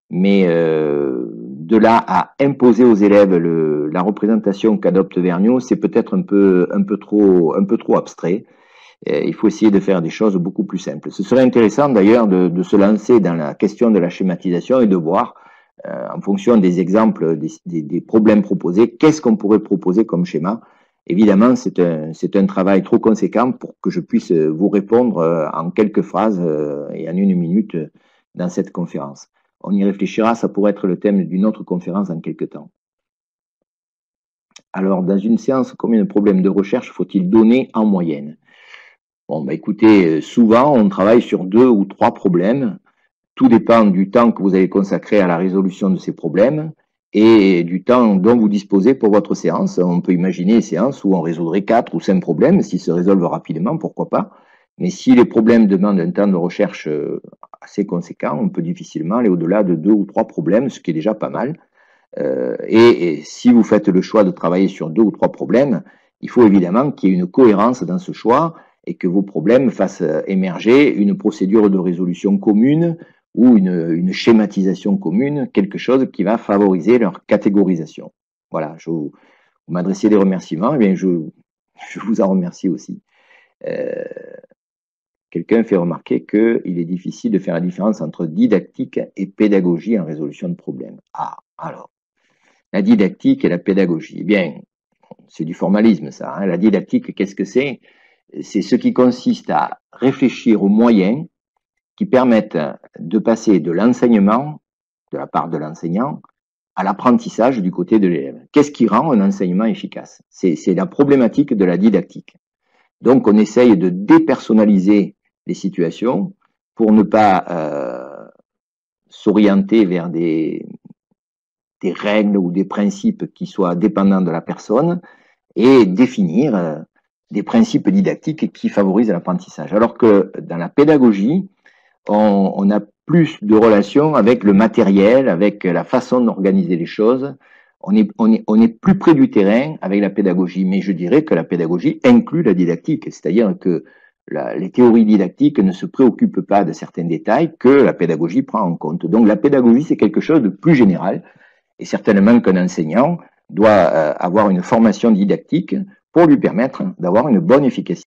Mais de là à imposer aux élèves la représentation qu'adopte Vergniaud, c'est peut-être un peu trop abstrait. Il faut essayer de faire des choses beaucoup plus simples. Ce serait intéressant d'ailleurs de se lancer dans la question de la schématisation et de voir, en fonction des exemples, des problèmes proposés, qu'est-ce qu'on pourrait proposer comme schéma. Évidemment, c'est un travail trop conséquent pour que je puisse vous répondre en quelques phrases et en une minute dans cette conférence. On y réfléchira, ça pourrait être le thème d'une autre conférence dans quelques temps. Alors, dans une séance, combien de problèmes de recherche faut-il donner en moyenne? Bon, bah écoutez, souvent, on travaille sur 2 ou 3 problèmes. Tout dépend du temps que vous allez consacrer à la résolution de ces problèmes et du temps dont vous disposez pour votre séance. On peut imaginer une séance où on résoudrait 4 ou 5 problèmes, s'ils se résolvent rapidement, pourquoi pas. Mais si les problèmes demandent un temps de recherche assez conséquent, on peut difficilement aller au-delà de 2 ou 3 problèmes, ce qui est déjà pas mal. Et si vous faites le choix de travailler sur 2 ou 3 problèmes, il faut évidemment qu'il y ait une cohérence dans ce choix et que vos problèmes fassent émerger une procédure de résolution commune ou une schématisation commune, quelque chose qui va favoriser leur catégorisation. Voilà, vous m'adressiez des remerciements, eh bien je vous en remercie aussi. quelqu'un fait remarquer qu'il est difficile de faire la différence entre didactique et pédagogie en résolution de problèmes. Ah, alors, la didactique et la pédagogie. Eh bien, c'est du formalisme, ça. Hein. La didactique, qu'est-ce que c'est? C'est ce qui consiste à réfléchir aux moyens qui permettent de passer de l'enseignement, de la part de l'enseignant, à l'apprentissage du côté de l'élève. Qu'est-ce qui rend un enseignement efficace? C'est la problématique de la didactique. Donc, on essaye de dépersonnaliser les situations pour ne pas s'orienter vers des règles ou des principes qui soient dépendants de la personne et définir des principes didactiques qui favorisent l'apprentissage. Alors que dans la pédagogie, on a plus de relations avec le matériel, avec la façon d'organiser les choses. On est plus près du terrain avec la pédagogie, mais je dirais que la pédagogie inclut la didactique, c'est-à-dire que les théories didactiques ne se préoccupent pas de certains détails que la pédagogie prend en compte. Donc la pédagogie, c'est quelque chose de plus général, et certainement qu'un enseignant doit avoir une formation didactique pour lui permettre d'avoir une bonne efficacité.